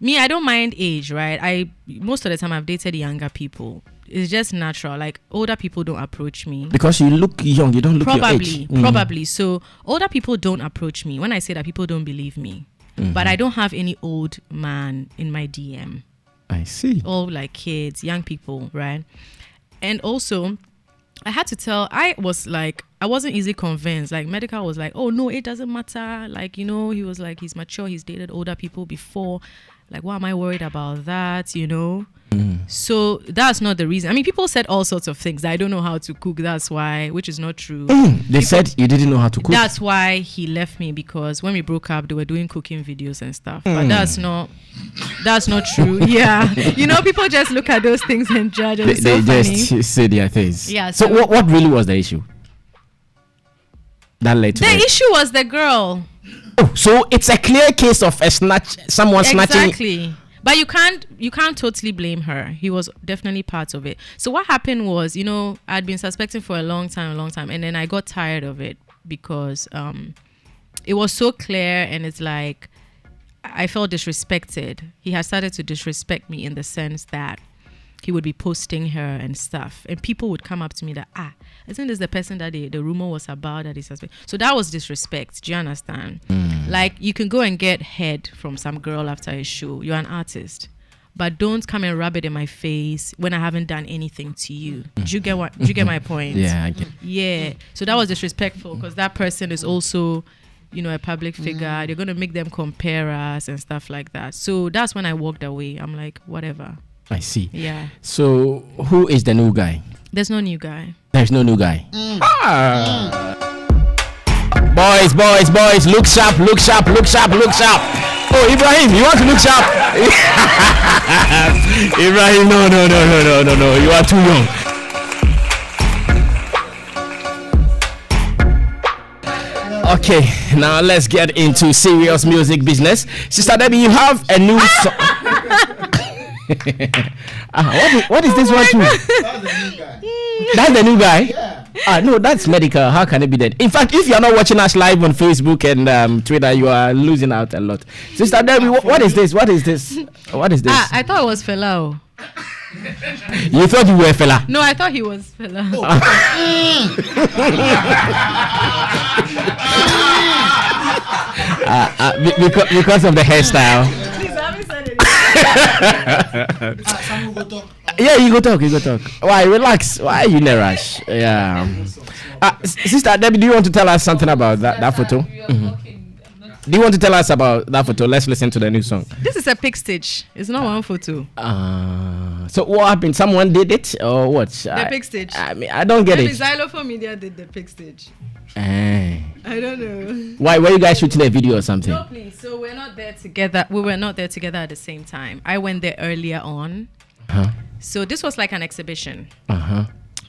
me, I don't mind age, right? Most of the time I've dated younger people. It's just natural. Like, older people don't approach me.
Because you look young, you don't look your age.
Probably. So older people don't approach me. When I say that, people don't believe me. But I don't have any old man in my DM.
I see.
All like kids, young people, right? And also, I had to tell, I wasn't easily convinced. Like, Medikal was like, oh no, it doesn't matter. Like, you know, he was like, he's mature, he's dated older people before. Like, why am I worried about that, you know? So that's not the reason. I mean, people said all sorts of things. I don't know how to cook, that's why, which is not true.
They said you didn't know how to cook?
That's why he left me, because when we broke up, they were doing cooking videos and stuff. But that's not true. Yeah. You know, people just look at those things and judge. And
They just say their things.
Yeah.
So what really was the issue that led to
the
it?
issue was the girl.
Oh, so it's a clear case of someone snatching.
Exactly. But you can't totally blame her. He was definitely part of it. So what happened was, you know, I'd been suspecting for a long time, and then I got tired of it because it was so clear, and it's like I felt disrespected. He had started to disrespect me in the sense that he would be posting her and stuff, and people would come up to me that isn't this the person that the rumor was about that is suspect? So that was disrespect. Do you understand? Like, you can go and get head from some girl after a show. You're an artist, but don't come and rub it in my face when I haven't done anything to you. Do you get what? Do you get my point?
Yeah, I get.
Yeah. So that was disrespectful because that person is also, a public figure. They're gonna make them compare us and stuff like that. So that's when I walked away. I'm like, whatever.
I see.
Yeah.
So who is the new guy?
There's no new guy.
There's no new guy. Boys, look sharp. Oh, Ibrahim, you want to look sharp? Ibrahim, no. You are too young. Okay, now let's get into serious music business. Sister Debbie, you have a new song. What is this one too?
That's the new guy.
That's the new guy?
Yeah.
No, that's Medikal. How can it be that? In fact, if you're not watching us live on Facebook and Twitter, you are losing out a lot. Sister Debbie, what is this? What is this?
I thought it was Fela.
You thought you were Fela?
No, I thought he was Fela.
Because of the hairstyle.
Sammy go talk.
Yeah, you go talk. Why, relax. Why are you in a rush? Yeah. Sister Debbie, do you want to tell us something about that photo? Do you want to tell us about that photo? Let's listen to the new song.
This is a pic stitch. It's not one photo.
So what happened? Someone did it or what?
The pic stitch.
I mean, I don't get
Maybe
it.
Xylophone Media did the pic stitch.
I
don't know.
Why were you guys shooting a video or something?
No, please. So we're not there together. We were not there together at the same time. I went there earlier on. So this was like an exhibition.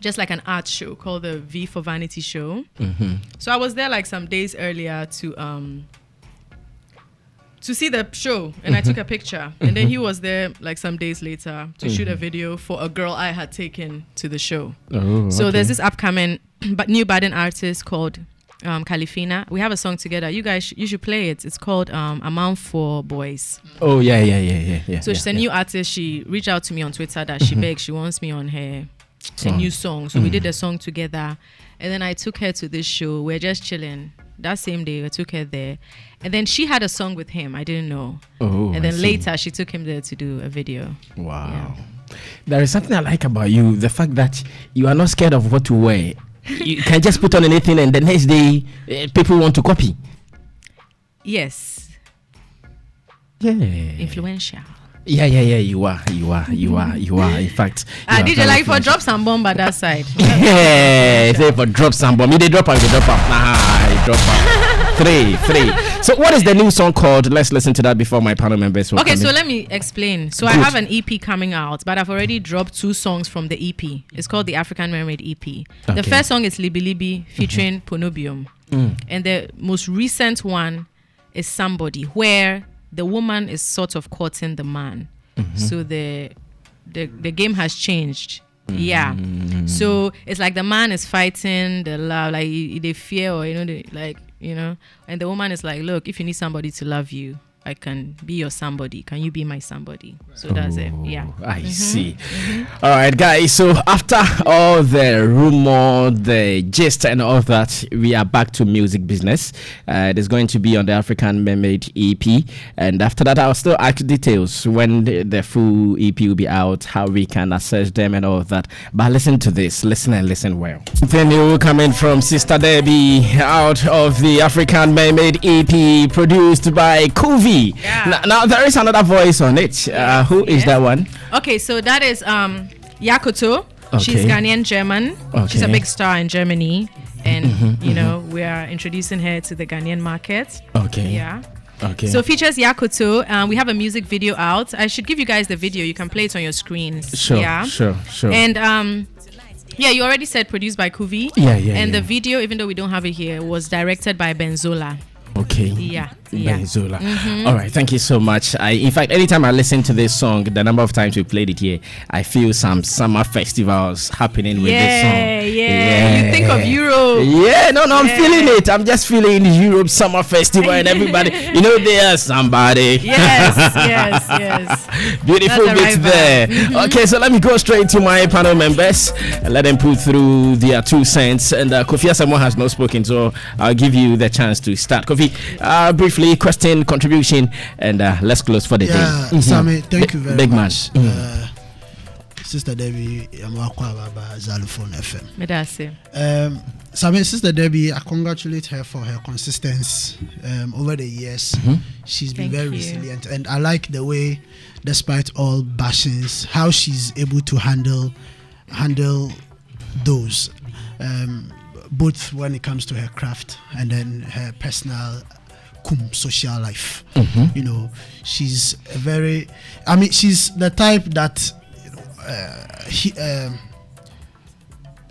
Just like an art show called the V for Vanity show. So I was there like some days earlier to see the show, and I took a picture, and then he was there like some days later to shoot a video for a girl I had taken to the show. So there's this upcoming but new budding artist called Califina. We have a song together. You guys, you should play it. It's called Amount for Boys.
Oh yeah.
So she's a new artist. She reached out to me on Twitter that she begged. She wants me on her new song. So we did a song together, and then I took her to this show. We're just chilling. That same day, I took her there, and then she had a song with him. I didn't know. And then later, she took him there to do a video.
Wow.
Yeah.
There is something I like about you. The fact that you are not scared of what to wear. You can just put on anything, and the next day, people want to copy.
Yes.
Yeah.
Influential.
Yeah. You are. In fact,
did you like for drops and bomb at that side?
Yeah, say for drops and bomb. They drop out. Drop out. Three. So, what is the new song called? Let's listen to that before my panel members will
Okay,
come
so
in.
let me explain. So
Good.
I have an EP coming out, but I've already dropped 2 songs from the EP. It's called the African Mermaid EP. The first song is Libi Libi featuring Ponobium. And the most recent one is Somebody, where the woman is sort of courting the man. So the game has changed. Yeah. So it's like the man is fighting the love, like they fear, or and the woman is like, look, if you need somebody to love you, I can be your somebody. Can you be my somebody? So that's it. Yeah.
I see. All right, guys. So after all the rumor, the gist, and all that, we are back to music business. It is going to be on the African Mermaid EP, and after that, I'll still ask details when the full EP will be out, how we can access them, and all of that. But listen to this. Listen and listen well. Then you coming from Sister Debbie out of the African Mermaid EP, produced by Makufi.
Yeah.
Now there is another voice on it. Who is that one?
Okay, so that is Yakoto.
Okay.
She's Ghanaian German. She's a
Okay.
big star in Germany, and we are introducing her to the Ghanaian market.
Okay.
Yeah.
Okay.
So features Yakoto. We have a music video out. I should give you guys the video. You can play it on your screens.
Sure.
Yeah.
Sure.
And yeah, you already said produced by Kuvi.
Yeah.
And the video, even though we don't have it here, was directed by Benzola.
Okay.
Yeah.
Benzola. All right. Thank you so much. In fact, anytime I listen to this song, the number of times we played it here, I feel some summer festivals happening with this song.
Yeah. You think think of Europe.
Yeah, no, I'm feeling it. I'm just feeling the Europe Summer Festival and everybody. There's somebody.
Yes.
Beautiful bits there. Okay, so let me go straight to my panel members and let them put through their 2 cents. And Kofi Asamoah has not spoken, so I'll give you the chance to start. Kofi, briefly, question, contribution, and let's close for the day.
Sammy, thank you very
big
much.
Man.
Sister Debbie, I'm Xylophone FM.
Medase.
Sammy, Sister Debbie, I congratulate her for her consistency over the years. She's been very resilient, and I like the way, despite all bashings, how she's able to handle those, both when it comes to her craft and then her personal social life. She's she's the type that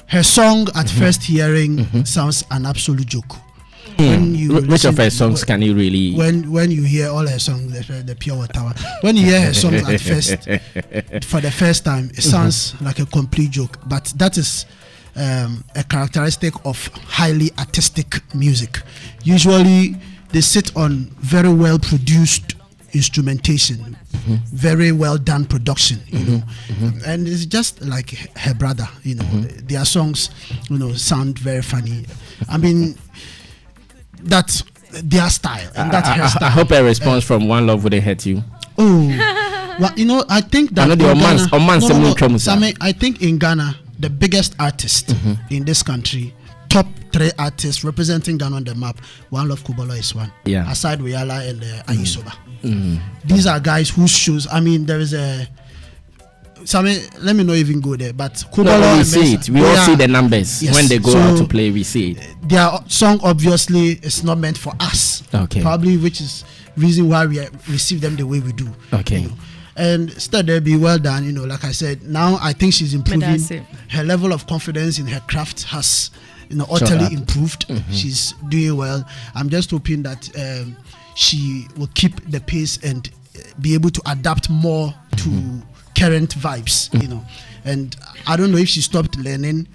her song at first hearing sounds an absolute joke. Which of her songs can you really? When you hear all her songs, the Pure Water, when you hear her songs at first, for the first time, it sounds like a complete joke. But that is a characteristic of highly artistic music. Usually, they sit on very well produced instrumentation, very well done production, and it's just like her brother, their songs, sound very funny. I mean, that's their style, and that's her style.
I hope a response from One Love wouldn't hurt you.
Well, I think that Sammy, I think in Ghana, the biggest artist in this country, top 3 artists representing Ghana on the map, One Love Kubolo is one. Yeah. Aside Wiyala and Ayisoba. These are guys whose shows, there is a Sammy, let me not even go there, but Kubolo,
we see it. We all see the numbers when they go out to play. We see it.
Their song obviously is not meant for us. Okay. Probably, which is reason why we receive them the way we do.
Okay.
And still, they'll be well done. Like I said, now I think she's improving. Her level of confidence in her craft has, utterly improved. She's doing well. I'm just hoping that she will keep the pace and be able to adapt more to current vibes. And I don't know if she stopped learning.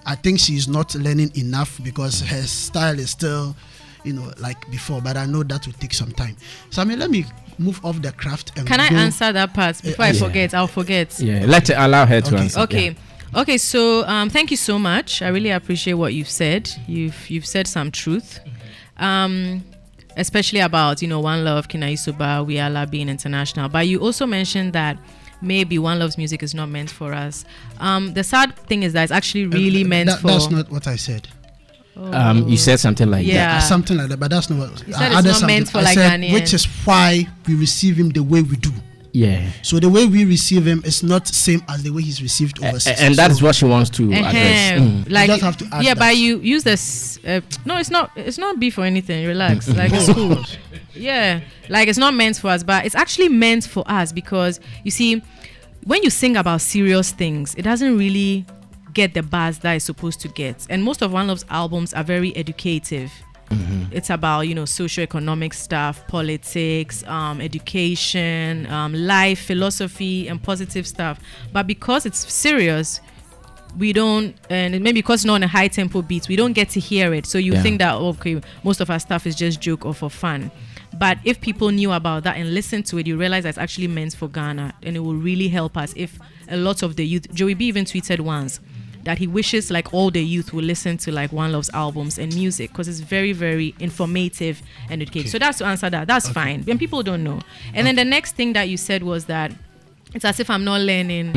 I think she's not learning enough because her style is still, like before. But I know that will take some time. So let me move off the craft. And
Can I answer that part before I forget? I'll forget.
Yeah, let's allow her to answer.
Okay. Okay, so thank you so much. I really appreciate what you've said. You've said some truth, especially about One Love, Kinaisuba, Wiyala being international. But you also mentioned that maybe One Love's music is not meant for us. The sad thing is that it's actually really meant for.
That's not what I said.
You said something like that.
Something like that, but that's not what.
You said it's not meant for Ghanaians.
Which is why we receive him the way we do.
Yeah.
So the way we receive him is not same as the way he's received overseas.
And that's what she wants to address.
Like, you just have to add that.
But you use this. No, it's not beef or anything. Relax. Like it's cool. Yeah. Like it's not meant for us, but it's actually meant for us because you see, when you sing about serious things, it doesn't really get the buzz that it's supposed to get. And most of One Love's albums are very educative. It's about socioeconomic stuff, politics, education, life, philosophy, and positive stuff. But because it's serious, we don't, and maybe because it's not on a high tempo beat, we don't get to hear it. So you think that most of our stuff is just joke or for fun. But if people knew about that and listened to it, you realize that it's actually meant for Ghana, and it will really help us if a lot of the youth. Joey B even tweeted once that he wishes like all the youth will listen to like One Love's albums and music because it's very, very informative and educative. So that's to answer that. That's fine. When people don't know. And then the next thing that you said was that it's as if I'm not learning,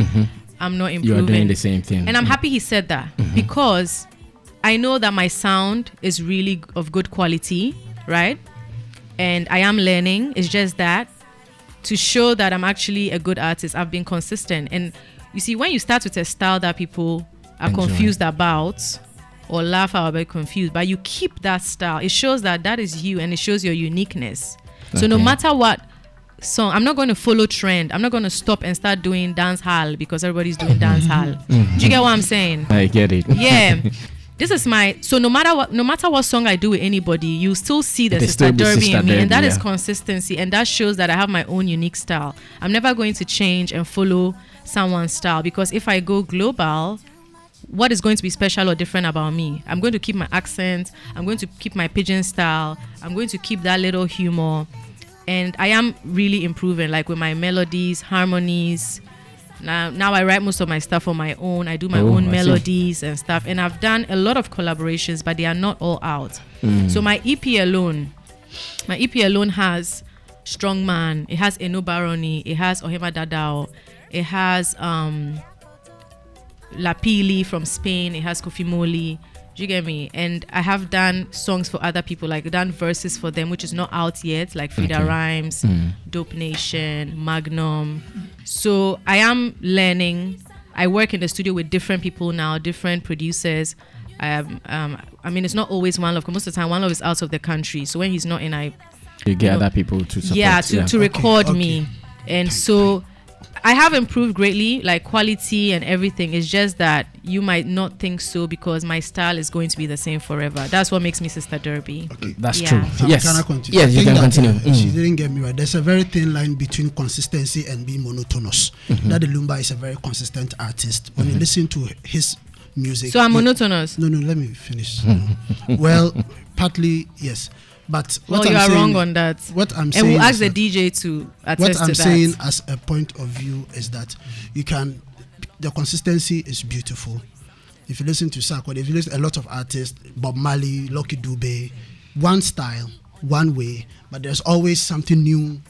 I'm not improving.
You're doing the same thing.
And I'm happy he said that because I know that my sound is really of good quality, right? And I am learning. It's just that to show that I'm actually a good artist, I've been consistent. And you see, when you start with a style that people are confused about or laugh out about confused, but you keep that style, it shows that is you and it shows your uniqueness. So no matter what song, I'm not going to follow trend. I'm not going to stop and start doing dance hall because everybody's doing dance hall. Do you get what I'm saying?
I get it.
Yeah. This is so no matter what song I do with anybody, you still see the Sister Derby in me, and that is consistency, and that shows that I have my own unique style. I'm never going to change and follow someone's style because if I go global, what is going to be special or different about me? I'm going to keep my accent. I'm going to keep my pidgin style. I'm going to keep that little humor. And I am really improving, like with my melodies, harmonies. Now I write most of my stuff on my own. I do my own melodies and stuff. And I've done a lot of collaborations, but they are not all out. So my EP alone has Strongman. It has Eno Baroni. It has Ohema Dadao. It has Lapili from Spain. It has Kofi Moli. Do you get me? And I have done songs for other people, like done verses for them, which is not out yet, like Frida Rhymes, Dope Nation, Magnum. So I am learning. I work in the studio with different people now, different producers. I mean, it's not always One Love. Most of the time, One Love is out of the country. So when he's not in,
you get other people to support.
To record me. And so I have improved greatly, like quality and everything. It's just that you might not think so because my style is going to be the same forever. That's what makes me Sister Derby.
Okay.
That's true.
So
Yes.
Can I continue?
Yes, you can continue.
She didn't get me right. There's a very thin line between consistency and being monotonous. Daddy Lumba is a very consistent artist. When you listen to his music...
So I'm monotonous?
No, let me finish. Well, partly, yes. But what
you
I'm
are
saying,
wrong on that.
What I'm saying,
and we'll ask
is
the DJ to attest
what
to
I'm
that.
saying as a point of view is that the consistency is beautiful. If you listen to Sarkodie, if you listen to a lot of artists, Bob Marley, Lucky Dube, one style, one way, but there's always something new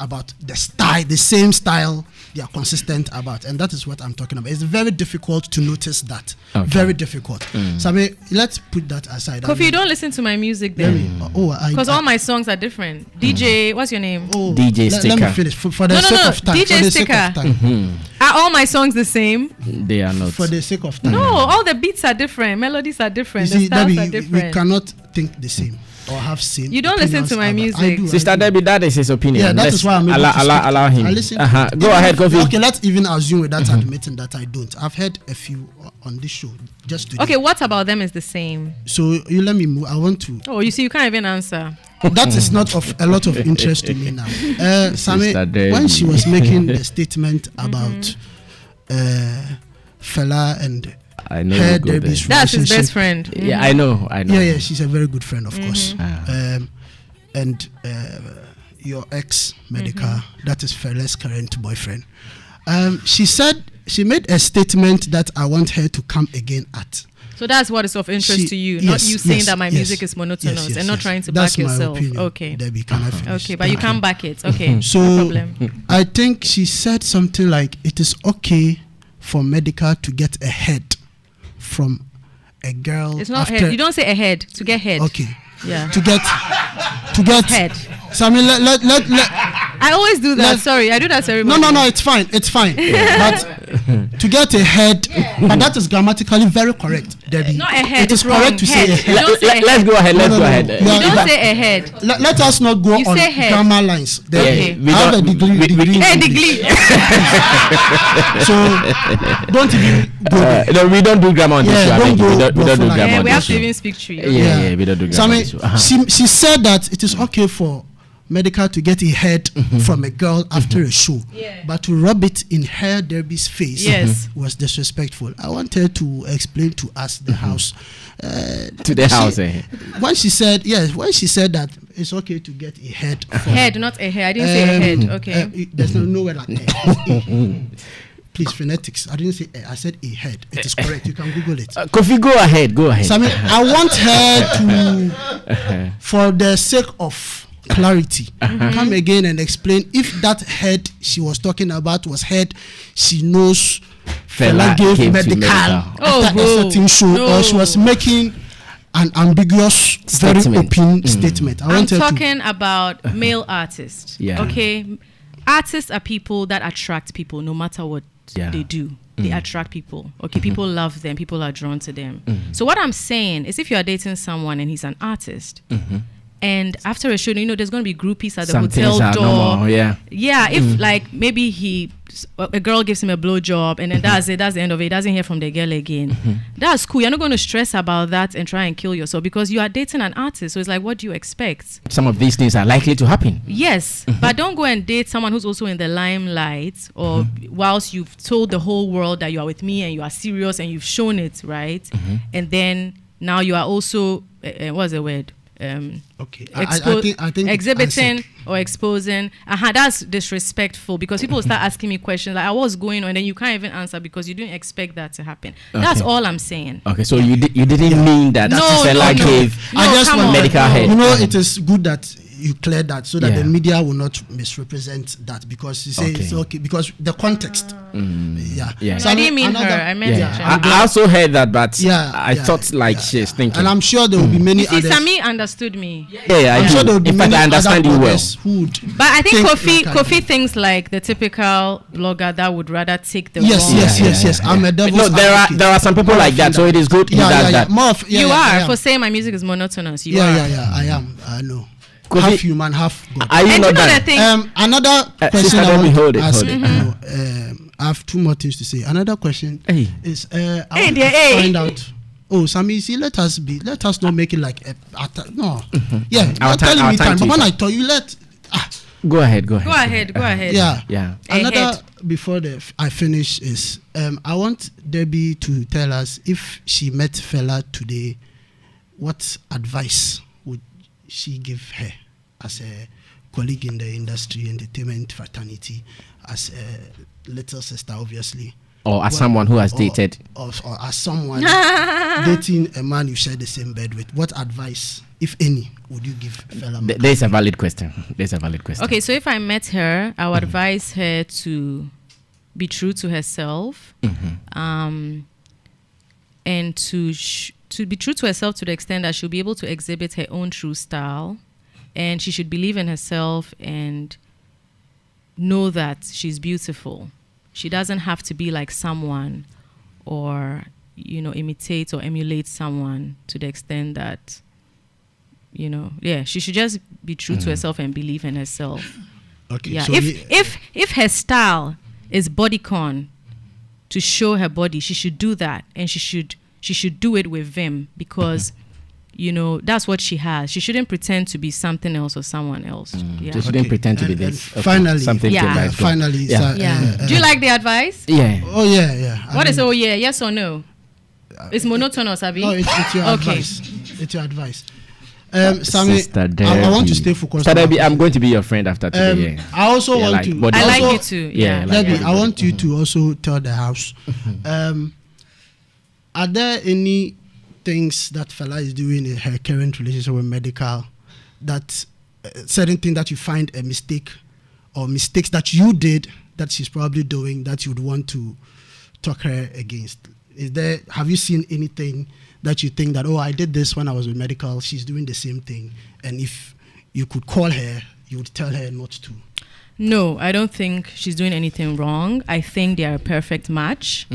about the style, the same style they are consistent about, and that is what I'm talking about. It's very difficult to notice that. Okay. Very difficult. Sammy, let's put that aside.
Kofi, you don't listen to my music then. Because all my songs are different. DJ, what's your name?
DJ Sticker.
Let me finish. For the sake of time.
DJ Sticker. Are all my songs the same?
They are not.
For the sake of time.
No, all the beats are different. Melodies are different. The styles are different.
We cannot think the same. Or have seen.
You don't listen to my music.
Sister Debbie, that is his opinion.
Yeah, that is why I'm able to
allow him.
I listen
Go ahead, Kofi.
Okay, let's even assume without admitting that I don't. I've heard a few on this show just today.
Okay, what about them is the same?
So you let me move. I want to.
Oh, you see, you can't even answer.
That is not of a lot of interest to me now. Sammy, when she was making the statement about Fela and
I know
that's his best friend.
Yeah, I know.
Yeah, she's a very good friend, of course. And your ex Medikal, that is Fela's current boyfriend. She made a statement that I want her to come again at.
So that's what is of interest to you, not you saying that my music is monotonous and not trying to back yourself.
Opinion.
Okay.
Debbie, can I finish?
Okay, but you can't back it. Okay.
So
no problem.
I think she said something like, it is okay for Medikal to get a head from a girl.
It's not head. You don't say a head. To get head.
Okay.
Yeah.
To get
head.
Sammy, let
I always do that. Sorry, I do that every morning.
No, it's fine. But to get a head, but that is grammatically very correct, Debbie.
Not a head.
It is correct to say a head.
Let's go ahead. Let's go ahead.
You don't say a head.
Let us not go on grammar lines.
Okay.
I have a degree.
Hey, degree.
So don't even go there.
No, we don't do grammar on this show.
Don't go.
We don't do grammar on this show.
We have to even speak tree.
Yeah, we don't do grammar on this show.
She said that it is okay for Medikal to get a head from a girl after a show, but to rub it in her Derby's face was disrespectful. I want her to explain to us the house.
To the house,
When she said that it's okay to get a head.
Head, not a hair. I didn't say a head. Okay.
There's nowhere like that. Please, phonetics. I didn't say I said a head. It is correct. You can Google it.
Kofi, go ahead. Sammy,
I want her to, for the sake of clarity, come again and explain if that head she was talking about was head she knows Fela gave Medikal after a certain show, or she was making an ambiguous, very open statement.
I'm talking about male artists. Okay, artists are people that attract people no matter what they do. They attract people. Okay, people love them. People are drawn to them. So what I'm saying is, if you are dating someone and he's an artist, And after a show, there's going to be groupies at the
Some
hotel
things are
door.
normal, yeah.
Yeah, if like maybe a girl gives him a blowjob and then that's it, that's the end of it. He doesn't hear from the girl again. That's cool. You're not going to stress about that and try and kill yourself because you are dating an artist. So it's like, what do you expect?
Some of these things are likely to happen.
Yes, but don't go and date someone who's also in the limelight or whilst you've told the whole world that you are with me and you are serious and you've shown it, right? And then now you are also, what's the word?
Okay, I think
exhibiting or exposing. That's disrespectful because people will start asking me questions like, "What's going on?" and then you can't even answer because you didn't expect that to happen.
Okay.
That's all I'm saying.
Okay, so you didn't mean that.
No,
Fela gave
I just want
medical head.
It is good that you clear that so that the media will not misrepresent that because you say it's okay because the context.
So I didn't mean her. I meant
I also heard that, but I thought she's thinking.
And I'm sure there will be many others.
Sammy understood me.
I'm sure there will be many
I understand you well.
But I think Kofi thinks like the typical blogger that would rather take the
Yes. I'm a devil.
No, there are some people like that, so it is good.
You are for saying my music is monotonous. You are.
I am. I know. Half human, half God.
Are you not done?
Another question I want to ask. I have two more things to say. Another question is I want to find out. Oh, Sammy, see, let us not make it like no. Yeah, you're telling me time, but when I tell you,
go ahead.
Go ahead.
Yeah. Another before I finish is I want Debbie to tell us if she met Fela today, what advice would she give her as a colleague in the industry, entertainment fraternity, as a little sister, obviously,
or as someone who has dated,
or as someone dating a man you share the same bed with? What advice, if any, would you give Fela?
There's a valid question.
Okay, so if I met her, I would advise her to be true to herself, and to be true to herself to the extent that she'll be able to exhibit her own true style, and she should believe in herself and know that she's beautiful. She doesn't have to be like someone or, imitate or emulate someone to the extent that, she should just be true to herself and believe in herself.
Okay.
Yeah.
So
if her style is bodycon to show her body, she should do that, and she should do it with vim because that's what she has. She shouldn't pretend to be something else or someone else.
She shouldn't pretend to be this.
Finally,
something.
Finally.
Do you like the advice?
Yeah.
Oh yeah.
What is yes or no? It's monotonous, Abby.
No, it's your advice. It's your advice. Sammy, I want to stay focused.
Sister Debbie, I'm going to be your friend after today.
I also want to.
I like you too.
Yeah,
Debbie, I want you to also tell the house. Are there any things that Fela is doing in her current relationship with Medikal, that certain thing that you find a mistake or mistakes that you did that she's probably doing that you'd want to talk her against? Have you seen anything that you think that, I did this when I was with Medikal, she's doing the same thing, and if you could call her, you would tell her not to?
No, I don't think she's doing anything wrong. I think they are a perfect match.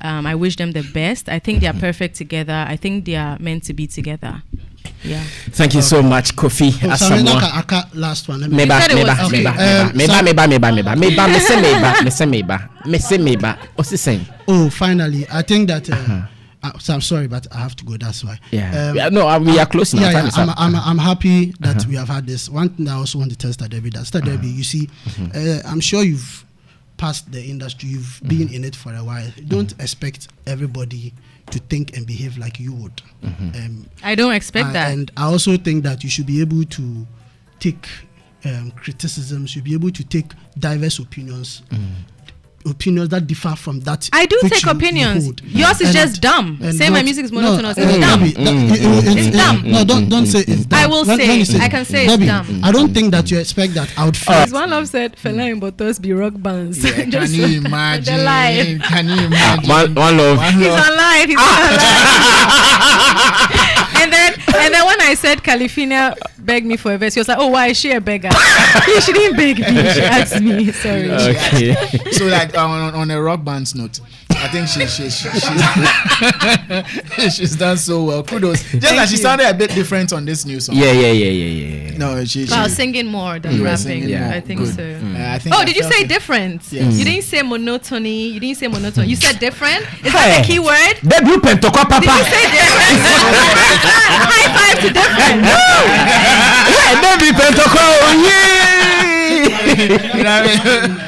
I wish them the best. I think they are perfect together. I think they are meant to be together. Yeah.
Thank you so much, Kofi.
Last one. Oh, finally. I think that so I'm sorry, but I have to go. That's why.
No, we are close now.
I'm happy that we have had this. One thing I also want to tell Sister Debbie, Debbie, you see, I'm sure you've passed the industry. You've been in it for a while. Don't expect everybody to think and behave like you would.
I don't expect that.
And I also think that you should be able to take criticisms. You'll be able to take diverse opinions. Opinions that differ from that.
I do take opinions. Yours is just dumb. Say my music is monotonous. It's dumb. It's dumb.
No, don't say it's dumb.
I will say. I can say
Debbie,
it's dumb.
I don't think that you expect that. I would feel.
As one love said, Fela and Botos be rock bands.
Can you imagine?
Live.
Can you imagine?
One love.
He's alive. He's alive. And then when I said California begged me for a verse, he was like, why is she a beggar? She didn't beg me. She asked me. Sorry.
Okay.
So like on a rock band's note, I think she's done so well. Kudos. Just that she sounded a bit different on this new song.
Yeah.
No,
Well, singing more than rapping.
singing
more.
I think
Good.
so.
I think
Oh,
I
did you
felt
say
it.
different?
Yes.
You didn't say monotony. You said different. Is that the key word?
The group Pentokwa
Did you
Papa.
say different? High five to different.
Yeah, Baby Pentokwa.
You know what I mean?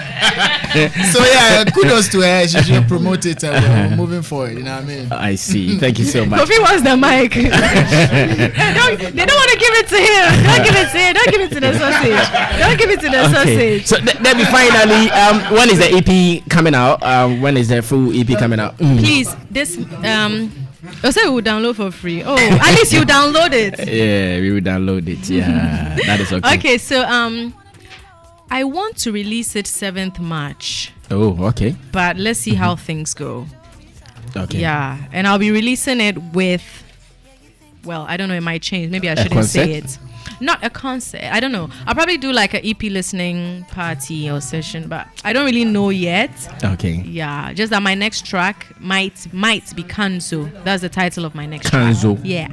So yeah, kudos to her. She should promote it and we're moving forward. You know what I mean?
I see. Thank you so much.
Kofi wants the mic. They don't want to give it to him. Don't give it to him. Don't give it to the sausage. Don't give it to the
Okay.
sausage.
So Debbie, finally, when is the EP coming out? When is the full EP coming out?
Please, this I said we will download for free. Oh, at least you download it.
Yeah, we will download it. Yeah, that is okay.
Okay, so I want to release it 7th March,
Oh, okay.
but let's see how things go.
Okay.
Yeah, and I'll be releasing it with, well, I don't know, it might change. Maybe I shouldn't say it. Not a concert. I don't know. I'll probably do like an EP listening party or session, but I don't really know yet.
Okay.
Yeah, just that my next track might be Kanzo. That's the title of my next
Kanzo.
track. Yeah.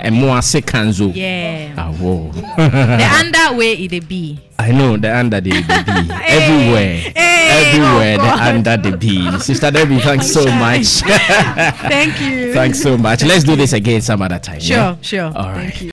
And more say Kanzo.
Yeah.
Ah, whoa.
The under way it be.
I know the under the B. Everywhere.
Hey,
Everywhere
oh
the
God.
under the B. Sister Debbie, thanks so much.
Thank you.
Thanks so much. Let's do this again some other time.
Sure,
yeah?
sure.
All right.
Thank you.